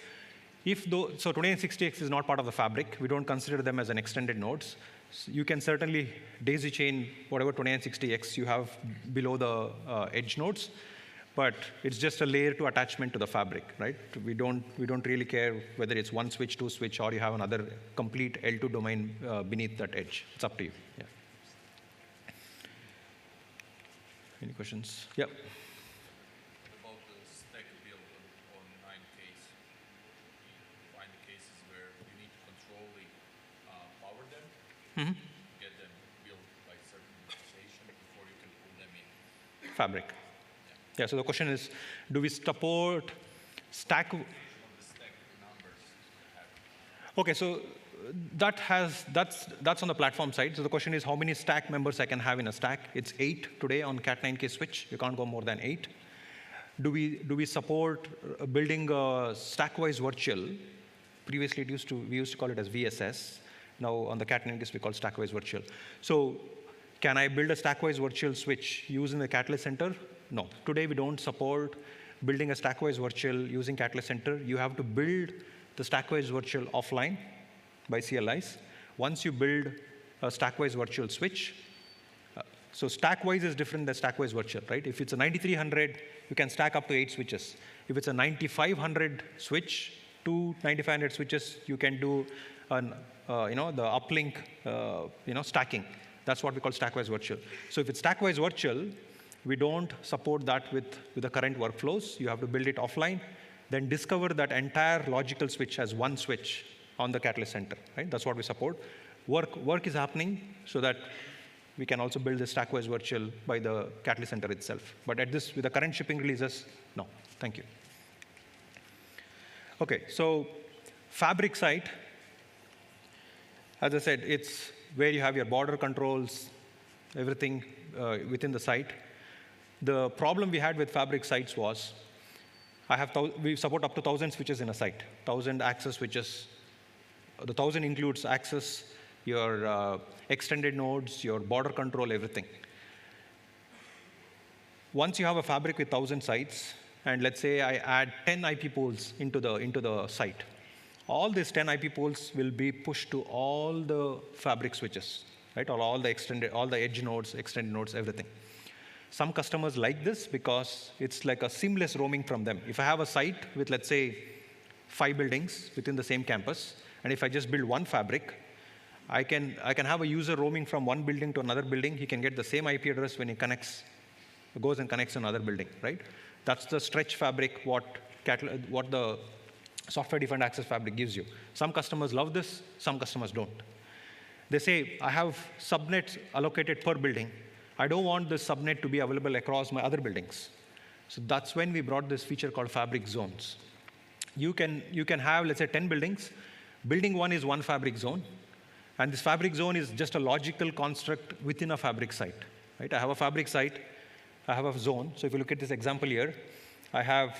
So 2960X is not part of the fabric. We don't consider them as an extended nodes. So you can certainly daisy chain whatever 2960X you have below the edge nodes, but it's just a layer to attachment to the fabric, right? We don't really care whether it's one switch, two switch, or you have another complete L2 domain beneath that edge. It's up to you. Yeah. Any questions? Yep.
About the stack build on 9Ks. You find cases where you need to control power them, get them built by certain station before you can pull them in.
Fabric. Yeah, so the question is, do we support stack? Okay, so that's on the platform side. So the question is, how many stack members I can have in a stack? It's 8 today on Cat9K switch. You can't go more than 8. Do we support building a stack-wise virtual? Previously, we used to call it as VSS. Now on the Cat9K we call stack-wise virtual. So can I build a stack-wise virtual switch using the Catalyst Center? No. Today, we don't support building a stack-wise virtual using Catalyst Center. You have to build the stack-wise virtual offline by CLIs. Once you build a stack-wise virtual switch, so stack-wise is different than stack-wise virtual, right? If it's a 9300, you can stack up to 8 switches. If it's a 9500 switch, 2 9500 switches, you can do the uplink, stacking. That's what we call stack-wise virtual. So if it's stack-wise virtual, we don't support that with the current workflows. You have to build it offline, then discover that entire logical switch as one switch on the Catalyst Center, right? That's what we support. Work is happening so that we can also build the stack-wise virtual by the Catalyst Center itself. But with the current shipping releases, no. Thank you. Okay, so fabric site, as I said, it's where you have your border controls, everything within the site. The problem we had with fabric sites was, we support up to 1,000 switches in a site, 1,000 access switches. The 1,000 includes access, your extended nodes, your border control, everything. Once you have a fabric with 1,000 sites, and let's say I add 10 IP pools into the site, all these 10 IP pools will be pushed to all the fabric switches, right? Or all the edge nodes, extended nodes, everything. Some customers like this because it's like a seamless roaming from them. If I have a site with, let's say, 5 buildings within the same campus, and if I just build one fabric, I can have a user roaming from one building to another building. He can get the same IP address when he goes and connects another building, right? That's the stretch fabric, what the software-defined access fabric gives you. Some customers love this, some customers don't. They say, I have subnets allocated per building. I don't want this subnet to be available across my other buildings. So that's when we brought this feature called fabric zones. You can have, let's say, 10 buildings. Building 1 is one fabric zone. And this fabric zone is just a logical construct within a fabric site, right? I have a fabric site. I have a zone. So if you look at this example here, I have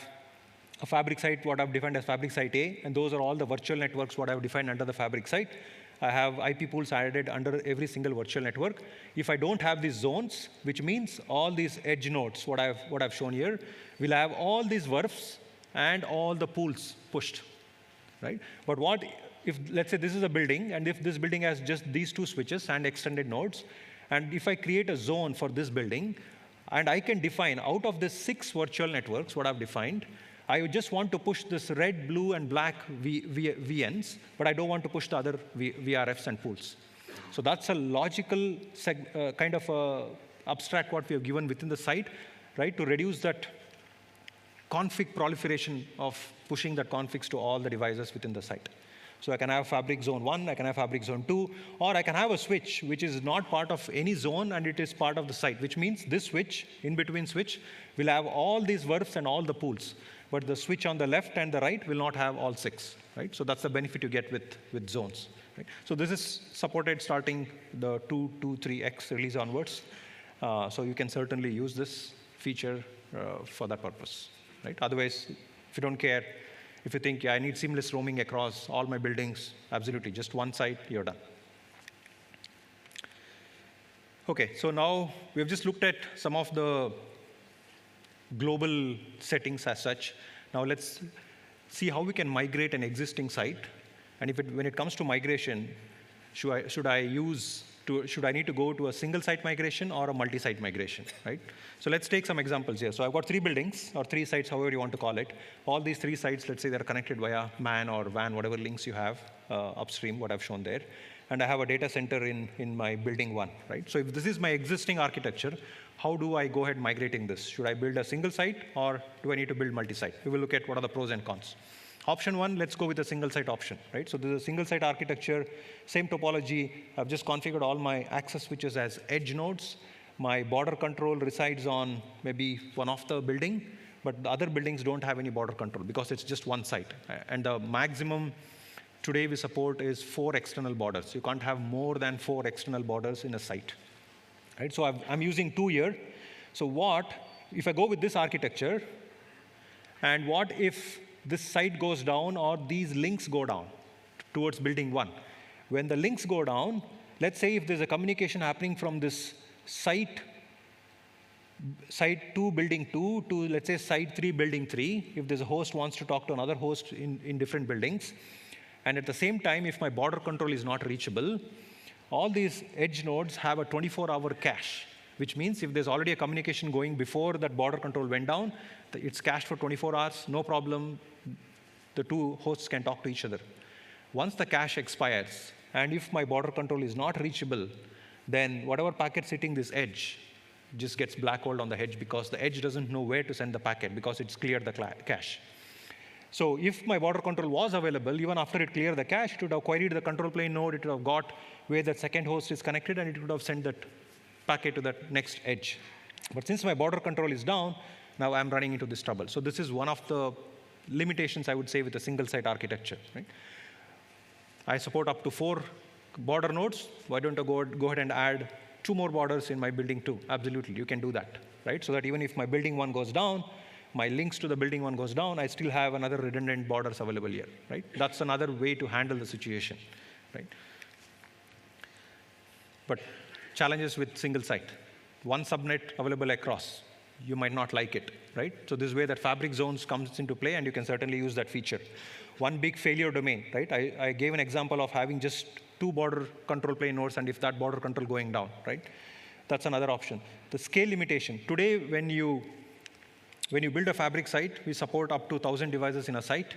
a fabric site, what I've defined as fabric site A, and those are all the virtual networks, what I've defined under the fabric site. I have IP pools added under every single virtual network. If I don't have these zones, which means all these edge nodes, what I've shown here, will have all these VRFs and all the pools pushed, right? But what if, let's say this is a building, and if this building has just these 2 switches and extended nodes, and if I create a zone for this building, and I can define out of the 6 virtual networks, what I've defined, I just want to push this red, blue, and black VNs, but I don't want to push the other VRFs and pools. So that's a logical kind of abstract what we have given within the site, right, to reduce that config proliferation of pushing that configs to all the devices within the site. So I can have fabric zone 1, I can have fabric zone 2, or I can have a switch which is not part of any zone and it is part of the site, which means this switch, in-between switch, will have all these verbs and all the pools. But the switch on the left and the right will not have all 6, right? So that's the benefit you get with zones. Right? So this is supported starting the 2.2.3x release onwards. So you can certainly use this feature for that purpose. Right? Otherwise, if you don't care, if you think, yeah, I need seamless roaming across all my buildings, absolutely, just one site, you're done. Okay, so now we've just looked at some of the global settings as such. Now let's see how we can migrate an existing site. And when it comes to migration, should I need to go to a single site migration or a multi-site migration, right? So let's take some examples here. So I've got 3 buildings or 3 sites, however you want to call it. All these 3 sites, let's say they're connected via MAN or WAN, whatever links you have upstream, what I've shown there. And I have a data center in my building 1, right? So if this is my existing architecture, how do I go ahead migrating this? Should I build a single site or do I need to build multi-site? We will look at what are the pros and cons. Option 1, let's go with a single site option, right? So this is a single site architecture, same topology. I've just configured all my access switches as edge nodes. My border control resides on maybe one of the building, but the other buildings don't have any border control because it's just one site. And the maximum today we support is 4 external borders. You can't have more than 4 external borders in a site, right? So I'm using 2 here. So what if I go with this architecture, and what if this site goes down or these links go down towards building 1? When the links go down, let's say if there's a communication happening from this site 2, building 2 to, let's say, site 3, building 3, if there's a host wants to talk to another host in different buildings, and at the same time, if my border control is not reachable, all these edge nodes have a 24-hour cache, which means if there's already a communication going before that border control went down, it's cached for 24 hours, no problem. The 2 hosts can talk to each other. Once the cache expires, and if my border control is not reachable, then whatever packet hitting this edge just gets black-holed on the edge because the edge doesn't know where to send the packet because it's cleared the cache. So if my border control was available, even after it cleared the cache, it would have queried the control plane node, it would have got where that second host is connected, and it would have sent that packet to that next edge. But since my border control is down, now I'm running into this trouble. So this is one of the limitations, I would say, with a single site architecture, right? I support up to 4 border nodes. Why don't I go ahead and add 2 more borders in my building 2? Absolutely, you can do that, right? So that even if my building 1 goes down, my links to the building 1 goes down, I still have another redundant borders available here, right? That's another way to handle the situation, right? But challenges with single site. 1 subnet available across. You might not like it, right? So this is where that fabric zones comes into play, and you can certainly use that feature. 1 big failure domain, right? I gave an example of having just 2 border control plane nodes, and if that border control going down, right? That's another option. The scale limitation. Today, when you build a fabric site, we support up to 1,000 devices in a site.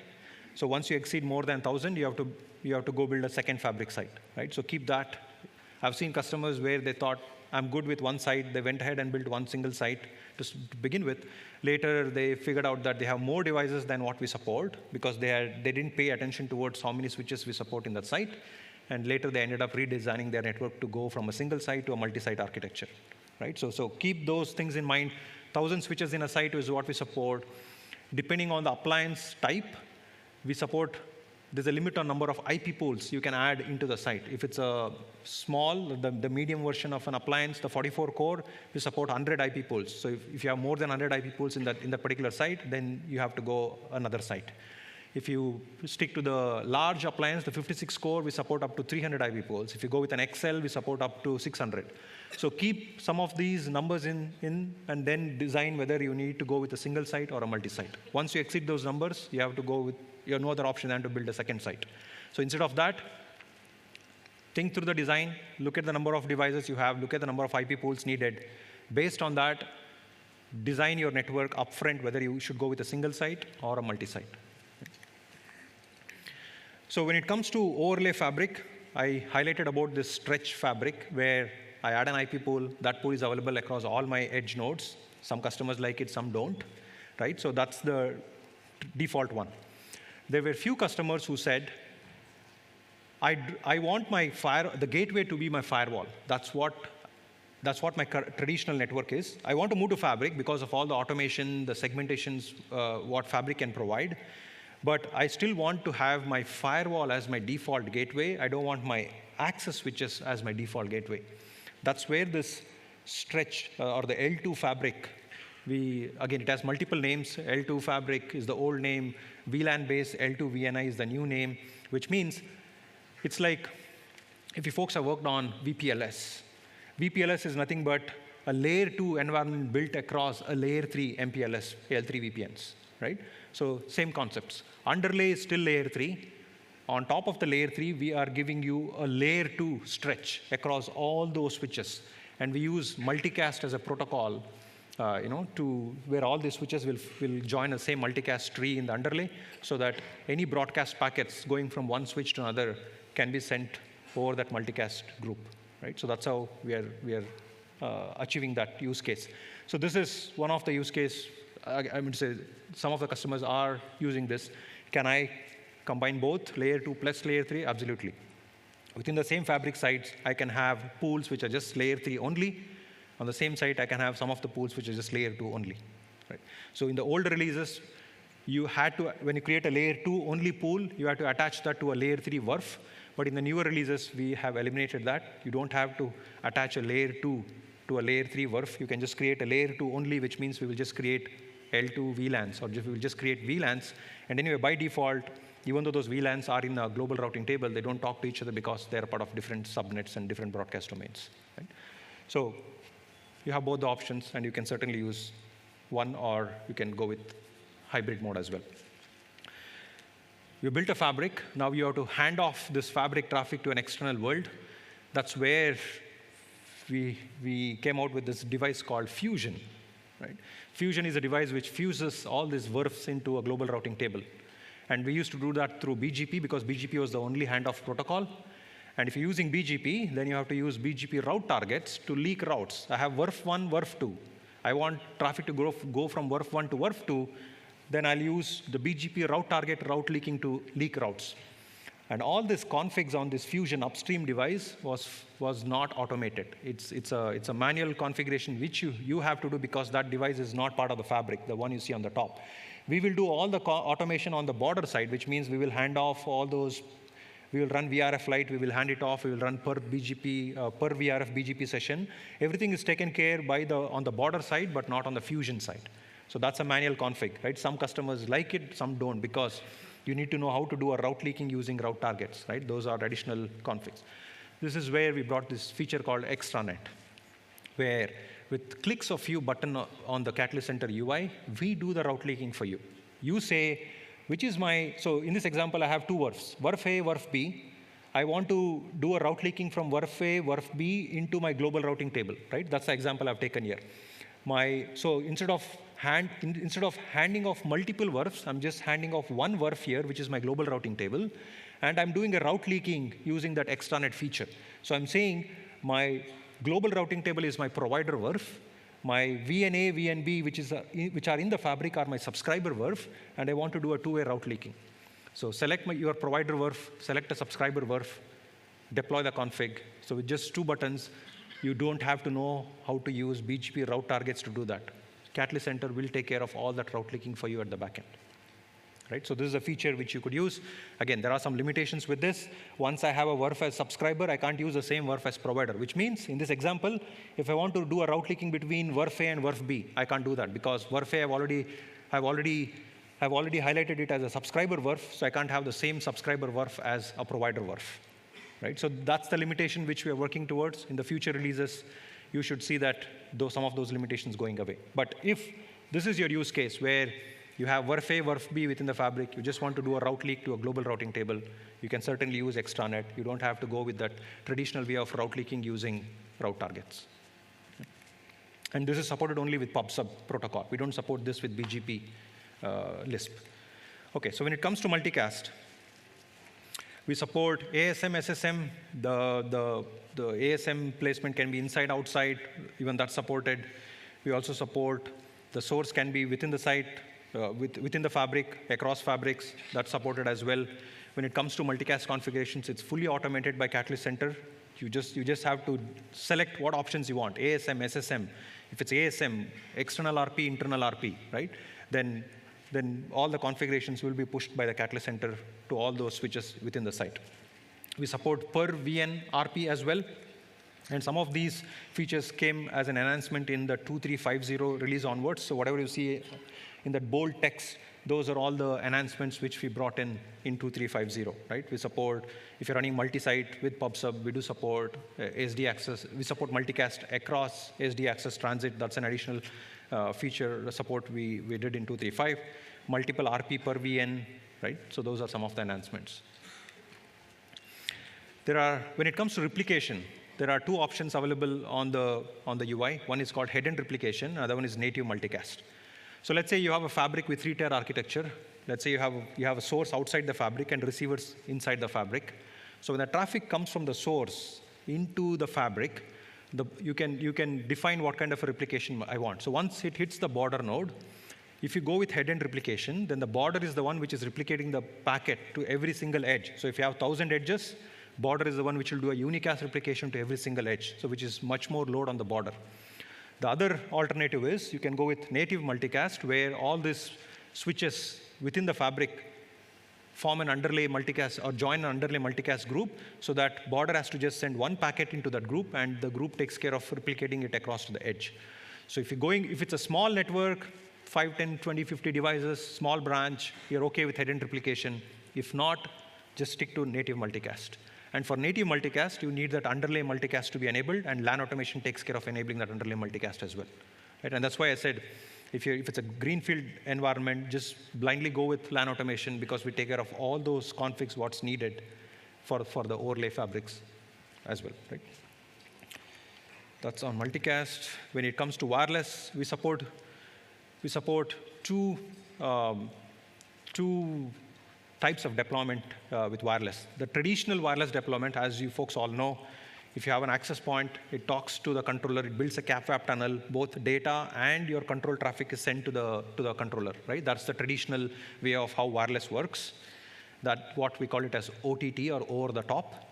So once you exceed more than 1,000, you have to go build a second fabric site, right? So keep that. I've seen customers where they thought, I'm good with 1 site. They went ahead and built 1 single site to begin with. Later, they figured out that they have more devices than what we support because they didn't pay attention towards how many switches we support in that site. And later, they ended up redesigning their network to go from a single site to a multi-site architecture, right? So keep those things in mind. 1,000 switches in a site is what we support. Depending on the appliance type, we support. There's a limit on number of IP pools you can add into the site. If it's a small, the medium version of an appliance, the 44 core, we support 100 IP pools. So if you have more than 100 IP pools in that particular site, then you have to go another site. If you stick to the large appliance, the 56 core, we support up to 300 IP pools. If you go with an XL, we support up to 600. So keep some of these numbers in and then design whether you need to go with a single site or a multi-site. Once you exceed those numbers, you have to go with, you have no other option than to build a second site. So instead of that, think through the design, look at the number of devices you have, look at the number of IP pools needed. Based on that, design your network upfront, whether you should go with a single site or a multi-site. So when it comes to overlay fabric, I highlighted about this stretch fabric where I add an IP pool. That pool is available across all my edge nodes. Some customers like it, some don't, right? So that's the default one. there were few customers who said, I want the gateway to be my firewall. That's what my traditional network is. I want to move to Fabric because of all the automation, the segmentations, what Fabric can provide. But I still want to have my firewall as my default gateway. I don't want my access switches as my default gateway. That's where this stretch or the L2 Fabric, again, it has multiple names. L2 Fabric is the old name. VLAN based L2 VNI is the new name, which means it's like if you folks have worked on VPLS. VPLS is nothing but a layer 2 environment built across a layer 3 MPLS, L3 VPNs, right? So same concepts. Underlay is still layer 3. On top of the layer 3, we are giving you a layer 2 stretch across all those switches. And we use multicast as a protocol, to where all these switches will join the same multicast tree in the underlay, so that any broadcast packets going from one switch to another can be sent over that multicast group, right? So that's how we are achieving that use case. So this is one of the use case. I would say some of the customers are using this. Can I combine both layer 2 plus layer 3? Absolutely. Within the same Fabric sites, I can have pools which are just layer 3 only. On the same site, I can have some of the pools which are just layer 2 only. Right? So in the older releases, you had to, when you create a layer 2 only pool, you had to attach that to a layer 3 VRF. But in the newer releases, we have eliminated that. You don't have to attach a layer 2 to a layer 3 VRF. You can just create a layer 2 only, which means we will just create L2 VLANs, or we will just create VLANs. And anyway, by default, even though those VLANs are in a global routing table, they don't talk to each other because they're part of different subnets and different broadcast domains. Right? So you have both the options, and you can certainly use one, or you can go with hybrid mode as well. You built a Fabric. Now you have to hand off this Fabric traffic to an external world. That's where we came out with this device called Fusion. Right? Fusion is a device which fuses all these VRFs into a global routing table. And we used to do that through BGP, because BGP was the only handoff protocol. And if you're using BGP, then you have to use BGP route targets to leak routes. I have VRF 1, VRF 2. I want traffic to go from VRF 1 to VRF 2. Then I'll use the BGP route target route leaking to leak routes. And all these configs on this Fusion upstream device was not automated. It's a manual configuration which you have to do, because that device is not part of the Fabric, the one you see on the top. We will do all the automation on the border side, which means we will hand off all those. We will run VRF Lite, we will hand it off, we will run per VRF BGP session. Everything is taken care on the border side, but not on the Fusion side. So that's a manual config, right? Some customers like it, some don't, because you need to know how to do a route leaking using route targets, right? Those are additional configs. This is where we brought this feature called extranet, where with clicks of few button on the Catalyst Center UI, we do the route leaking for you. You say, so in this example, I have two VRFs, VRF A, VRF B. I want to do a route leaking from VRF A, VRF B into my global routing table, right? That's the example I've taken here. So instead of handing off multiple VRFs, I'm just handing off one VRF here, which is my global routing table, and I'm doing a route leaking using that extranet feature. So I'm saying my global routing table is my provider VRF, my VNA, VNB, which are in the Fabric, are my subscriber VRF, and I want to do a two-way route leaking. So select your provider VRF, select a subscriber VRF, deploy the config. So with just two buttons, you don't have to know how to use BGP route targets to do that. Catalyst Center will take care of all that route leaking for you at the backend. Right? So this is a feature which you could use. Again, there are some limitations with this. Once I have a VRF as subscriber, I can't use the same VRF as provider, which means in this example, if I want to do a route leaking between VRF A and VRF B, I can't do that, because VRF A I've already highlighted it as a subscriber VRF, so I can't have the same subscriber VRF as a provider VRF. Right? So that's the limitation which we are working towards. In the future releases, you should see that some of those limitations going away. But if this is your use case where you have VRF A, VRF B within the Fabric, you just want to do a route leak to a global routing table, you can certainly use extranet. You don't have to go with that traditional way of route leaking using route targets. And this is supported only with PubSub protocol. We don't support this with BGP Lisp. Okay, so when it comes to multicast, we support ASM, SSM. The ASM placement can be inside, outside, even that's supported. We also support the source can be within the site, within the fabric, across fabrics, that's supported as well. When it comes to multicast configurations, it's fully automated by Catalyst Center. You just have to select what options you want, ASM, SSM. If it's ASM, external RP, internal RP, right? Then all the configurations will be pushed by the Catalyst Center to all those switches within the site. We support per VN RP as well. And some of these features came as an enhancement in the 2350 release onwards. So whatever you see in that bold text, those are all the enhancements which we brought in 2350, right? We support, if you're running multi-site with PubSub, we do support SD access. We support multicast across SD access transit. That's an additional feature support we did in 235. Multiple RP per VN, right? So those are some of the enhancements. When it comes to replication, there are two options available on the UI. One is called head-end replication, another one is native multicast. So let's say you have a fabric with 3-tier architecture. Let's say you have a source outside the fabric and receivers inside the fabric. So when the traffic comes from the source into the fabric, you can define what kind of a replication I want. So once it hits the border node, if you go with head-end replication, then the border is the one which is replicating the packet to every single edge. So if you have 1,000 edges, border is the one which will do a unicast replication to every single edge, so which is much more load on the border. The other alternative is you can go with native multicast, where all these switches within the fabric form an underlay multicast or join an underlay multicast group, so that border has to just send one packet into that group, and the group takes care of replicating it across to the edge. So if it's a small network, 5, 10, 20, 50 devices, small branch, you're okay with head-end replication. If not, just stick to native multicast. And for native multicast, you need that underlay multicast to be enabled, and LAN automation takes care of enabling that underlay multicast as well. Right? And that's why I said, if it's a greenfield environment, just blindly go with LAN automation, because we take care of all those configs, what's needed for the overlay fabrics as well. Right? That's on multicast. When it comes to wireless, we support two types of deployment with wireless. The traditional wireless deployment, as you folks all know, if you have an access point, it talks to the controller, it builds a CAPWAP tunnel, both data and your control traffic is sent to the controller, right? That's the traditional way of how wireless works. That's what we call it as OTT, or over the top.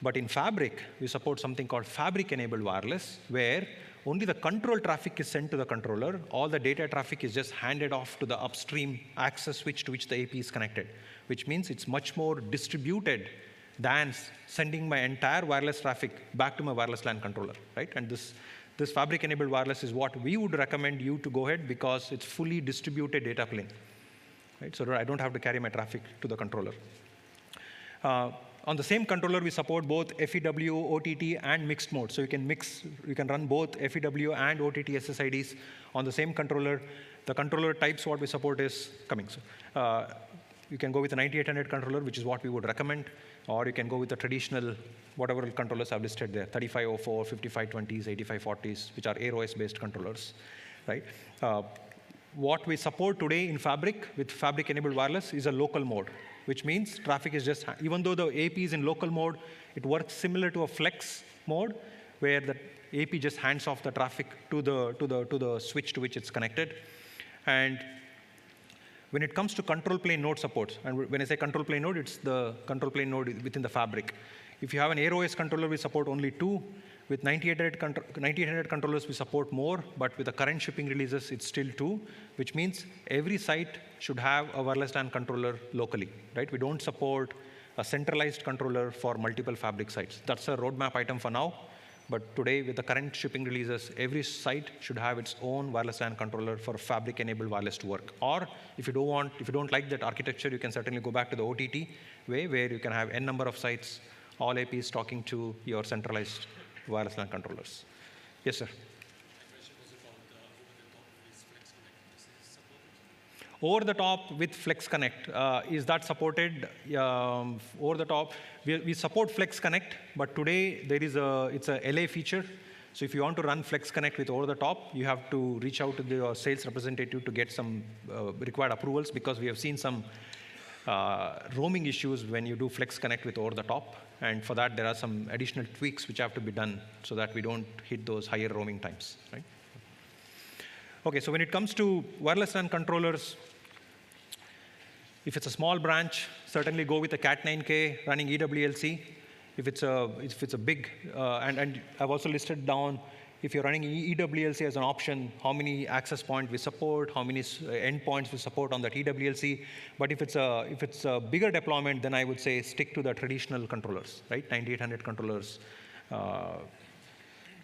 But in Fabric, we support something called Fabric-enabled wireless, where only the control traffic is sent to the controller. All the data traffic is just handed off to the upstream access switch to which the AP is connected, which means it's much more distributed than sending my entire wireless traffic back to my wireless LAN controller, right? And this Fabric-enabled wireless is what we would recommend you to go ahead, because it's fully distributed data plane, right? So I don't have to carry my traffic to the controller. On the same controller, we support both FEW, OTT, and mixed mode. So you can run both FEW and OTT SSIDs on the same controller. The controller types what we support is coming. So you can go with a 9800 controller, which is what we would recommend, or you can go with the traditional, whatever controllers I've listed there, 3504, 5520s, 8540s, which are AirOS-based controllers, right? What we support today in Fabric with Fabric-enabled wireless is a local mode, which means traffic is just, even though the AP is in local mode, it works similar to a flex mode, where the AP just hands off the traffic to the switch to which it's connected. And when it comes to control plane node support, and when I say control plane node, it's the control plane node within the Fabric. If you have an AirOS controller, we support only 2. With 9800 controllers, we support more, but with the current shipping releases, it's still 2, which means every site should have a wireless LAN controller locally, right? We don't support a centralized controller for multiple Fabric sites. That's a roadmap item for now, but today, with the current shipping releases, every site should have its own wireless LAN controller for Fabric-enabled wireless to work. Or if you don't like that architecture, you can certainly go back to the OTT way, where you can have n number of sites, all APs talking to your centralized wireless LAN controllers. Yes, sir.
My question was about over the top with Flex Connect.
Over the top with Flex Connect, is that supported? Over the top, we support Flex Connect, but today it's a LA feature. So if you want to run Flex Connect with over the top, you have to reach out to the sales representative to get some required approvals, because we have seen some roaming issues when you do Flex Connect with over the top. And for that, there are some additional tweaks which have to be done so that we don't hit those higher roaming times, right? Okay, so when it comes to wireless LAN controllers, If it's a small branch, certainly go with a Cat9K running EWLC. If it's a big, and I've also listed down, if you're running EWLC as an option, how many access points we support, how many endpoints we support on that EWLC. But if it's a bigger deployment, then I would say stick to the traditional controllers, right? 9800 controllers, the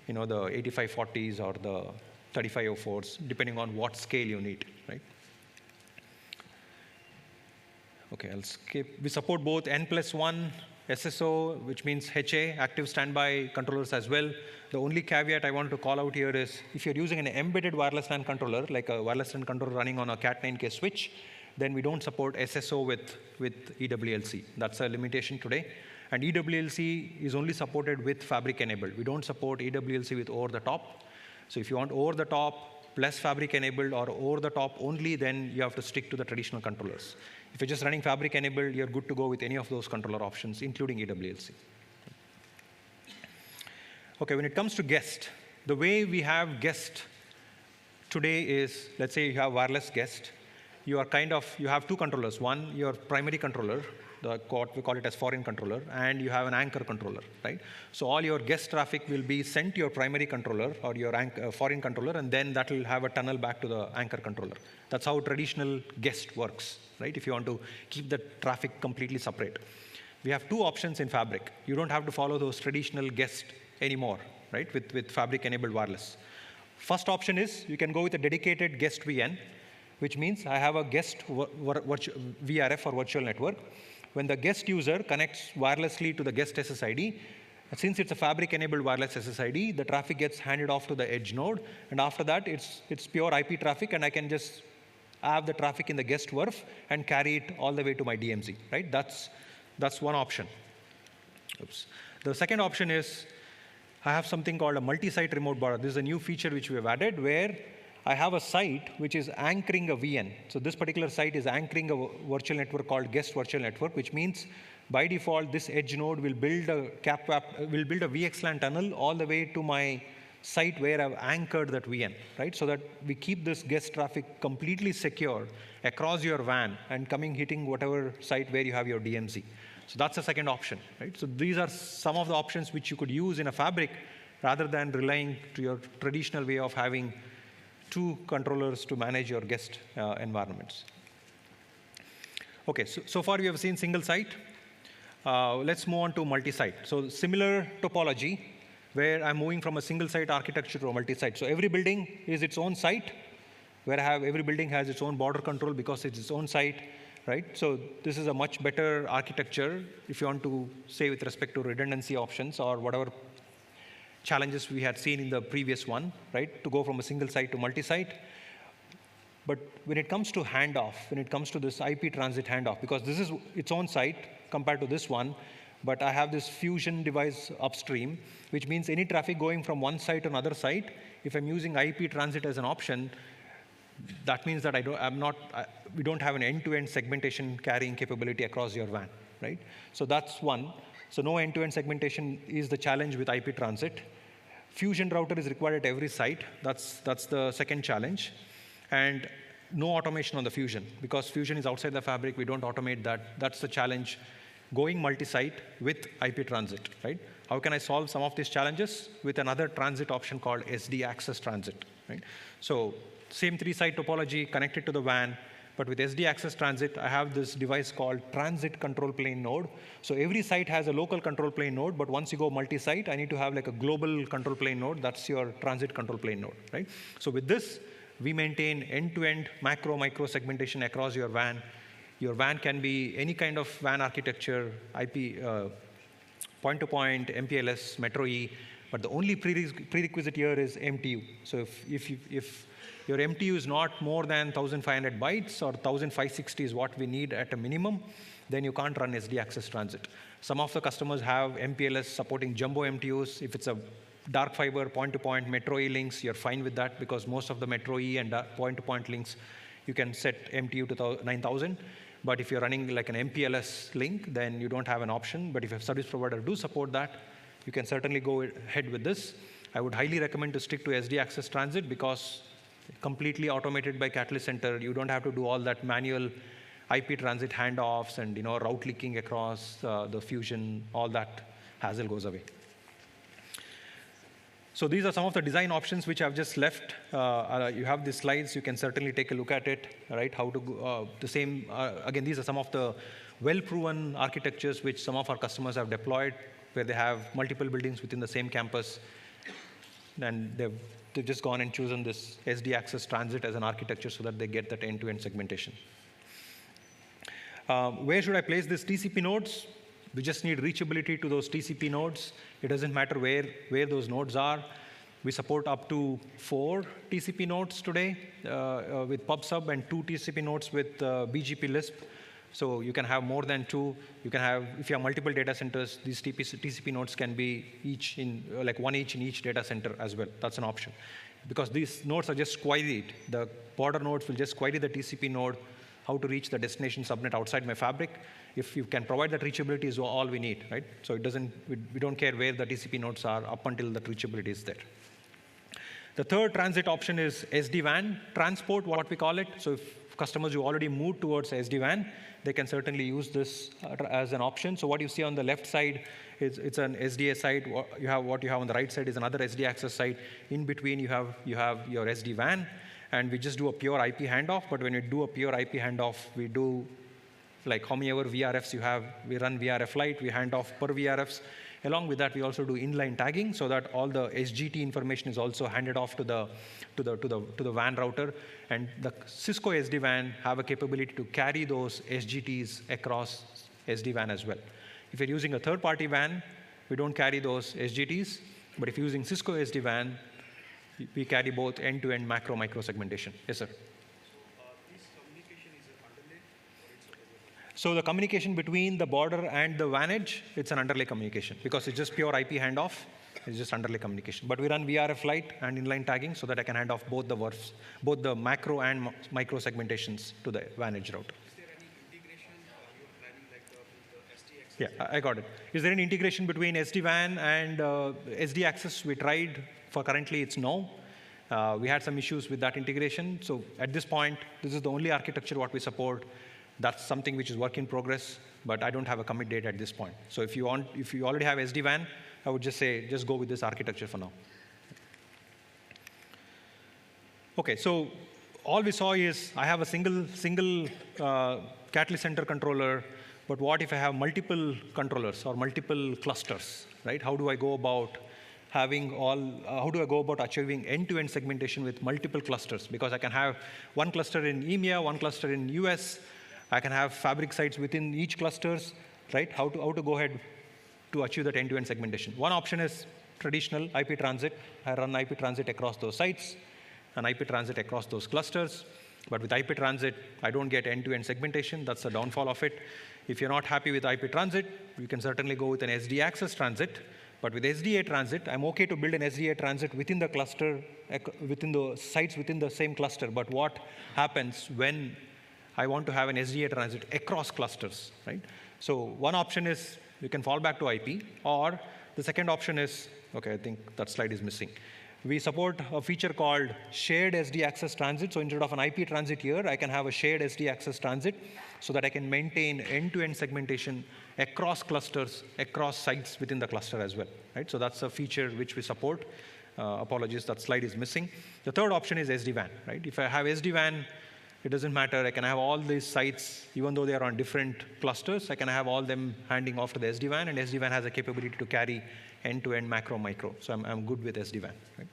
8540s or the 3504s, depending on what scale you need, right? Okay, I'll skip. We support both N+1 SSO, which means HA, active standby controllers as well. The only caveat I want to call out here is if you're using an embedded wireless LAN controller, like a wireless LAN controller running on a Cat9K switch, then we don't support SSO with EWLC. That's a limitation today. And EWLC is only supported with Fabric enabled. We don't support EWLC with over the top. So if you want over the top plus Fabric enabled or over the top only, then you have to stick to the traditional controllers. If you're just running Fabric enabled, you're good to go with any of those controller options, including EWLC. Okay, when it comes to guest, the way we have guest today is, let's say you have wireless guest. You have two controllers. One, your primary controller, we call it as foreign controller, and you have an anchor controller, right? So all your guest traffic will be sent to your primary controller or your foreign controller, and then that will have a tunnel back to the anchor controller. That's how traditional guest works, right? If you want to keep the traffic completely separate. We have two options in Fabric. You don't have to follow those traditional guest anymore, right, with Fabric-enabled wireless. First option is you can go with a dedicated guest VN, which means I have a guest VRF or virtual network. When the guest user connects wirelessly to the guest SSID, since it's a Fabric-enabled wireless SSID, the traffic gets handed off to the edge node, and after that, it's pure IP traffic, and I can just have the traffic in the guest VRF and carry it all the way to my DMZ, right? That's one option. Oops. The second option is I have something called a multi-site remote border. This is a new feature which we have added where I have a site which is anchoring a VN. So this particular site is anchoring a virtual network called guest virtual network, which means by default, this edge node will build a VXLAN tunnel all the way to my site where I've anchored that VN, right? So that we keep this guest traffic completely secure across your WAN and hitting whatever site where you have your DMZ. So that's the second option, right? So these are some of the options which you could use in a Fabric rather than relying to your traditional way of having two controllers to manage your guest environments. Okay, so far we have seen single site. Let's move on to multi-site. So similar topology where I'm moving from a single site architecture to a multi-site. So every building is its own site, where every building has its own border control because it's its own site, right? So this is a much better architecture if you want to say with respect to redundancy options or whatever challenges we had seen in the previous one, right? To go from a single site to multi-site. But when it comes to handoff, when it comes to this IP transit handoff, because this is its own site compared to this one, but I have this fusion device upstream, which means any traffic going from one site to another site, if I'm using IP transit as an option, that means that we don't have an end-to-end segmentation carrying capability across your WAN, right? So that's one. So no end-to-end segmentation is the challenge with IP transit. Fusion router is required at every site. That's the second challenge. And no automation on the fusion. Because fusion is outside the Fabric, we don't automate that. That's the challenge. Going multi-site with IP transit, right? How can I solve some of these challenges? With another transit option called SD access transit, right? So same three-site topology connected to the WAN, but with SD access transit, I have this device called transit control plane node. So every site has a local control plane node, but once you go multi-site, I need to have like a global control plane node. That's your transit control plane node, right? So with this, we maintain end-to-end macro-micro segmentation across your WAN. Your WAN can be any kind of WAN architecture, IP, point-to-point, MPLS, Metro E, but the only prerequisite here is MTU. So if your MTU is not more than 1,500 bytes or 1,560 is what we need at a minimum, then you can't run SD access transit. Some of the customers have MPLS supporting jumbo MTUs. If it's a dark fiber point-to-point Metro E links, you're fine with that because most of the Metro E and point-to-point links, you can set MTU to 9,000. But if you're running like an MPLS link, then you don't have an option. But if a service provider do support that, you can certainly go ahead with this. I would highly recommend to stick to SD access transit because completely automated by Catalyst Center. You don't have to do all that manual IP transit handoffs and route leaking across the fusion, all that hassle goes away. So these are some of the design options which I've just left. You have the slides. You can certainly take a look at it, right? How to go, the same. Again, these are some of the well-proven architectures which some of our customers have deployed, where they have multiple buildings within the same campus, and they've just gone and chosen this SD access transit as an architecture so that they get that end-to-end segmentation. Where should I place these TCP nodes? We just need reachability to those TCP nodes. It doesn't matter where those nodes are. We support up to 4 TCP nodes today with PubSub and 2 TCP nodes with BGP Lisp. So you can have more than 2. You can have, if you have multiple data centers, these TCP nodes can be each in, like one each in each data center as well. That's an option. Because these nodes are just queried. The border nodes will just query the TCP node, how to reach the destination subnet outside my fabric. If you can provide that reachability is all we need, right? So it doesn't, we don't care where the TCP nodes are up until that reachability is there. The third transit option is SD-WAN transport, what we call it. So if customers who already moved towards SD-WAN, they can certainly use this as an option. So what you see on the left side is it's an SDA site. What you have on the right side is another SD access site. In between, you have your SD-WAN, and we just do a pure IP handoff. But when we do a pure IP handoff, we do like how many ever VRFs you have. We run VRF Lite. We hand off per VRFs. Along with that, we also do inline tagging so that all the SGT information is also handed off to the WAN router. And the Cisco SD-WAN have a capability to carry those SGTs across SD-WAN as well. If you're using a third-party WAN, we don't carry those SGTs. But if you're using Cisco SD-WAN, we carry both end-to-end macro-micro segmentation. Yes, sir. So the communication between the border and the WAN edge, it's an underlay communication because it's just pure IP handoff. It's just underlay communication. But we run VRF Lite and inline tagging so that I can hand off both the WRFs, both the macro and micro segmentations to the WAN edge router.
Is there any integration you are planning like with the SD access?
Yeah, I got it. Is there any integration between SD-WAN and SD access? We tried. For currently, it's no. We had some issues with that integration. So at this point, this is the only architecture what we support. That's something which is work in progress, but I don't have a commit date at this point. So if you already have SD-WAN, I would just say, just go with this architecture for now. Okay, so all we saw is I have a single Catalyst Center controller, but what if I have multiple controllers or multiple clusters, right? How do I go about achieving end-to-end segmentation with multiple clusters? Because I can have one cluster in EMEA, one cluster in US. I can have fabric sites within each clusters, right? How to go ahead to achieve that end-to-end segmentation. One option is traditional IP transit. I run IP transit across those sites and IP transit across those clusters. But with IP transit, I don't get end-to-end segmentation. That's the downfall of it. If you're not happy with IP transit, you can certainly go with an SD access transit. But with SDA transit, I'm OK to build an SDA transit within the cluster, within the sites within the same cluster. But what happens when I want to have an SDA transit across clusters, right? So one option is you can fall back to IP, or the second option is, OK, I think that slide is missing. We support a feature called shared SD access transit. So instead of an IP transit here, I can have a shared SD access transit so that I can maintain end-to-end segmentation across clusters, across sites within the cluster as well, right? So that's a feature which we support. Apologies, that slide is missing. The third option is SD-WAN, right? If I have SD-WAN, it doesn't matter. I can have all these sites, even though they are on different clusters, I can have all them handing off to the SD-WAN, and SD-WAN has a capability to carry end-to-end macro-micro. So I'm good with SD-WAN, right?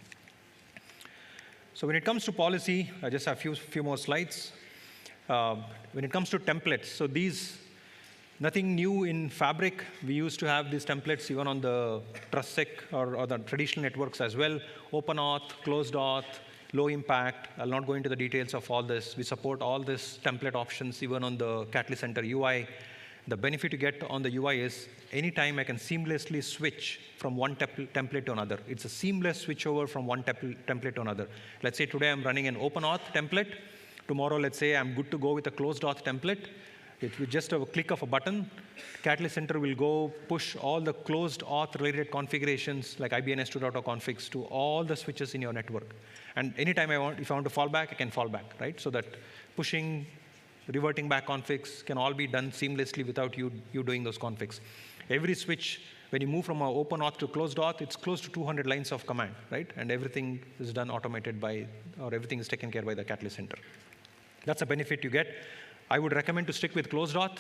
So when it comes to policy, I just have a few more slides. When it comes to templates, so nothing new in Fabric. We used to have these templates even on the TrustSec or the traditional networks as well. OpenAuth, closed-auth, low impact. I'll not go into the details of all this. We support all these template options even on the Catalyst Center UI. The benefit you get on the UI is anytime I can seamlessly switch from one template to another. It's a seamless switchover from one template to another. Let's say today I'm running an OpenAuth template. Tomorrow, let's say I'm good to go with a closed-auth template. With just a click of a button, Catalyst Center will go push all the closed-auth related configurations like IBNS 2.0 configs to all the switches in your network. And anytime if I want to fall back, I can fall back, right? So that pushing reverting back configs can all be done seamlessly without you doing those configs. Every switch, when you move from an open auth to closed auth, it's close to 200 lines of command, right? And everything is done automated by, or everything is taken care by the Catalyst Center. That's a benefit you get. I would recommend to stick with closed auth,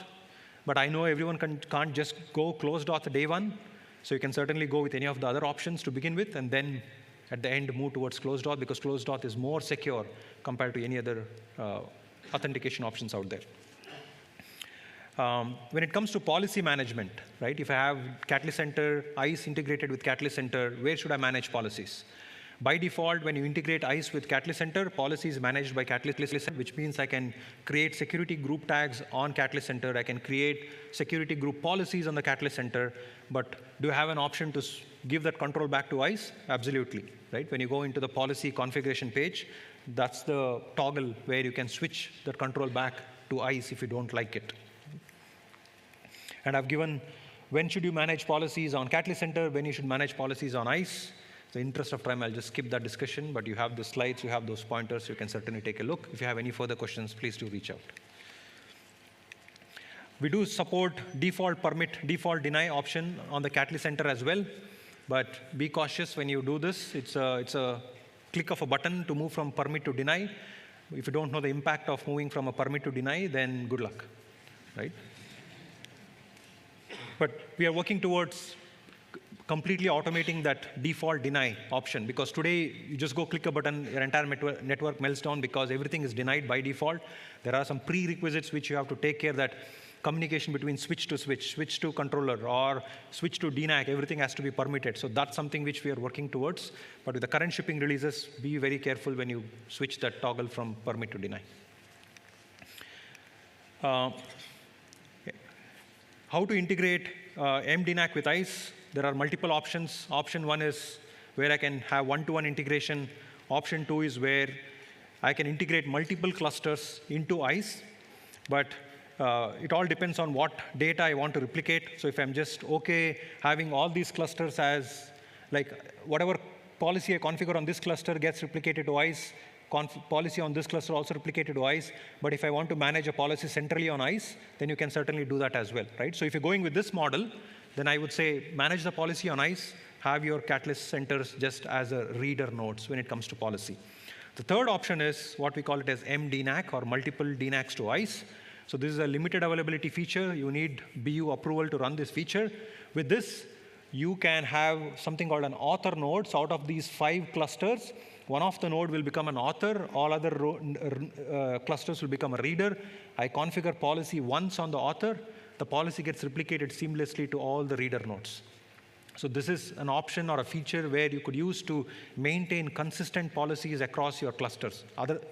but I know everyone can't just go closed auth day one, so you can certainly go with any of the other options to begin with, and then at the end move towards closed auth, because closed auth is more secure compared to any other authentication options out there. When it comes to policy management, right? If I have Catalyst Center, ICE integrated with Catalyst Center, where should I manage policies? By default, when you integrate ICE with Catalyst Center, policy is managed by Catalyst Center, which means I can create security group tags on Catalyst Center. I can create security group policies on the Catalyst Center. But do I have an option to give that control back to ICE? Absolutely, right? When you go into the policy configuration page, that's the toggle where you can switch that control back to ICE if you don't like it. And I've given when should you manage policies on Catalyst Center, when you should manage policies on ICE. In the interest of time, I'll just skip that discussion, but you have the slides, you have those pointers, you can certainly take a look. If you have any further questions, please do reach out. We do support default permit, default deny option on the Catalyst Center as well, but be cautious when you do this. It's a click of a button to move from permit to deny. If you don't know the impact of moving from a permit to deny, then good luck, right? But we are working towards completely automating that default deny option, because today you just go click a button, your entire network melts down because everything is denied by default. There are some prerequisites which you have to take care that communication between switch to switch, switch to controller, or switch to DNAC, everything has to be permitted. So that's something which we are working towards. But with the current shipping releases, be very careful when you switch that toggle from permit to deny. How to integrate MDNAC with ICE? There are multiple options. Option one is where I can have one-to-one integration. Option two is where I can integrate multiple clusters into ICE, but it all depends on what data I want to replicate. So if I'm just okay having all these clusters as, like, whatever policy I configure on this cluster gets replicated to ICE, policy on this cluster also replicated to ICE, but if I want to manage a policy centrally on ICE, then you can certainly do that as well, right? So if you're going with this model, then I would say manage the policy on ICE, have your Catalyst Centers just as a reader nodes when it comes to policy. The third option is what we call it as MDNAC, or multiple DNACs to ICE. So this is a limited availability feature. You need BU approval to run this feature. With this, you can have something called an author nodes. Out of these 5 clusters, one of the node will become an author, all other clusters will become a reader. I configure policy once on the author, the policy gets replicated seamlessly to all the reader nodes. So this is an option or a feature where you could use to maintain consistent policies across your clusters.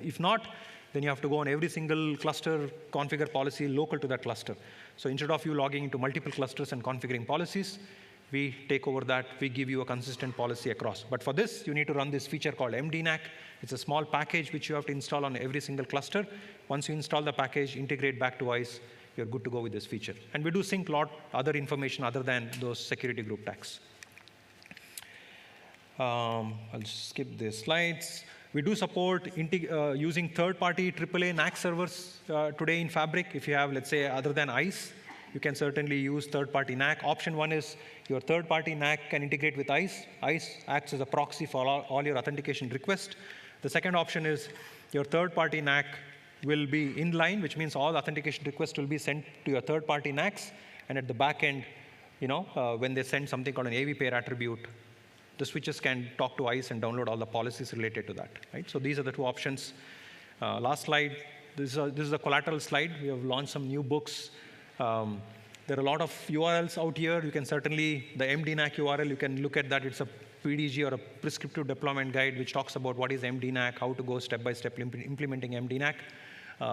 If not, then you have to go on every single cluster, configure policy local to that cluster. So instead of you logging into multiple clusters and configuring policies, we take over that, we give you a consistent policy across. But for this, you need to run this feature called MDNAC. It's a small package which you have to install on every single cluster. Once you install the package, integrate back to ICE, you're good to go with this feature. And we do sync a lot other information other than those security group tags. I'll just skip these slides. We do support using third-party AAA NAC servers today in Fabric. If you have, let's say, other than ICE, you can certainly use third-party NAC. Option one is your third-party NAC can integrate with ICE. ICE acts as a proxy for all your authentication requests. The second option is your third-party NAC will be inline, which means all authentication requests will be sent to your third-party NACs. And at the back end, when they send something called an AV pair attribute, the switches can talk to ICE and download all the policies related to that, right? So these are the 2 options. Last slide. This is a collateral slide. We have launched some new books. There are a lot of URLs out here. You can certainly, the MDNAC URL, you can look at that. It's a PDG or a prescriptive deployment guide which talks about what is MDNAC, how to go step-by-step implementing MDNAC.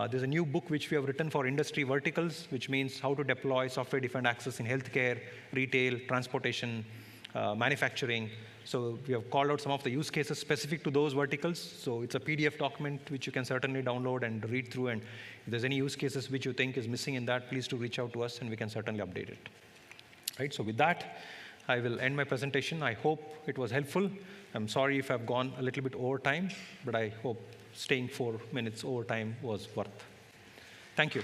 There's a new book which we have written for industry verticals, which means how to deploy software-defined access in healthcare, retail, transportation, manufacturing. So we have called out some of the use cases specific to those verticals. So it's a PDF document which you can certainly download and read through. And if there's any use cases which you think is missing in that, please do reach out to us and we can certainly update it. Right, so with that, I will end my presentation. I hope it was helpful. I'm sorry if I've gone a little bit over time, but I hope staying 4 minutes over time was worth. Thank you.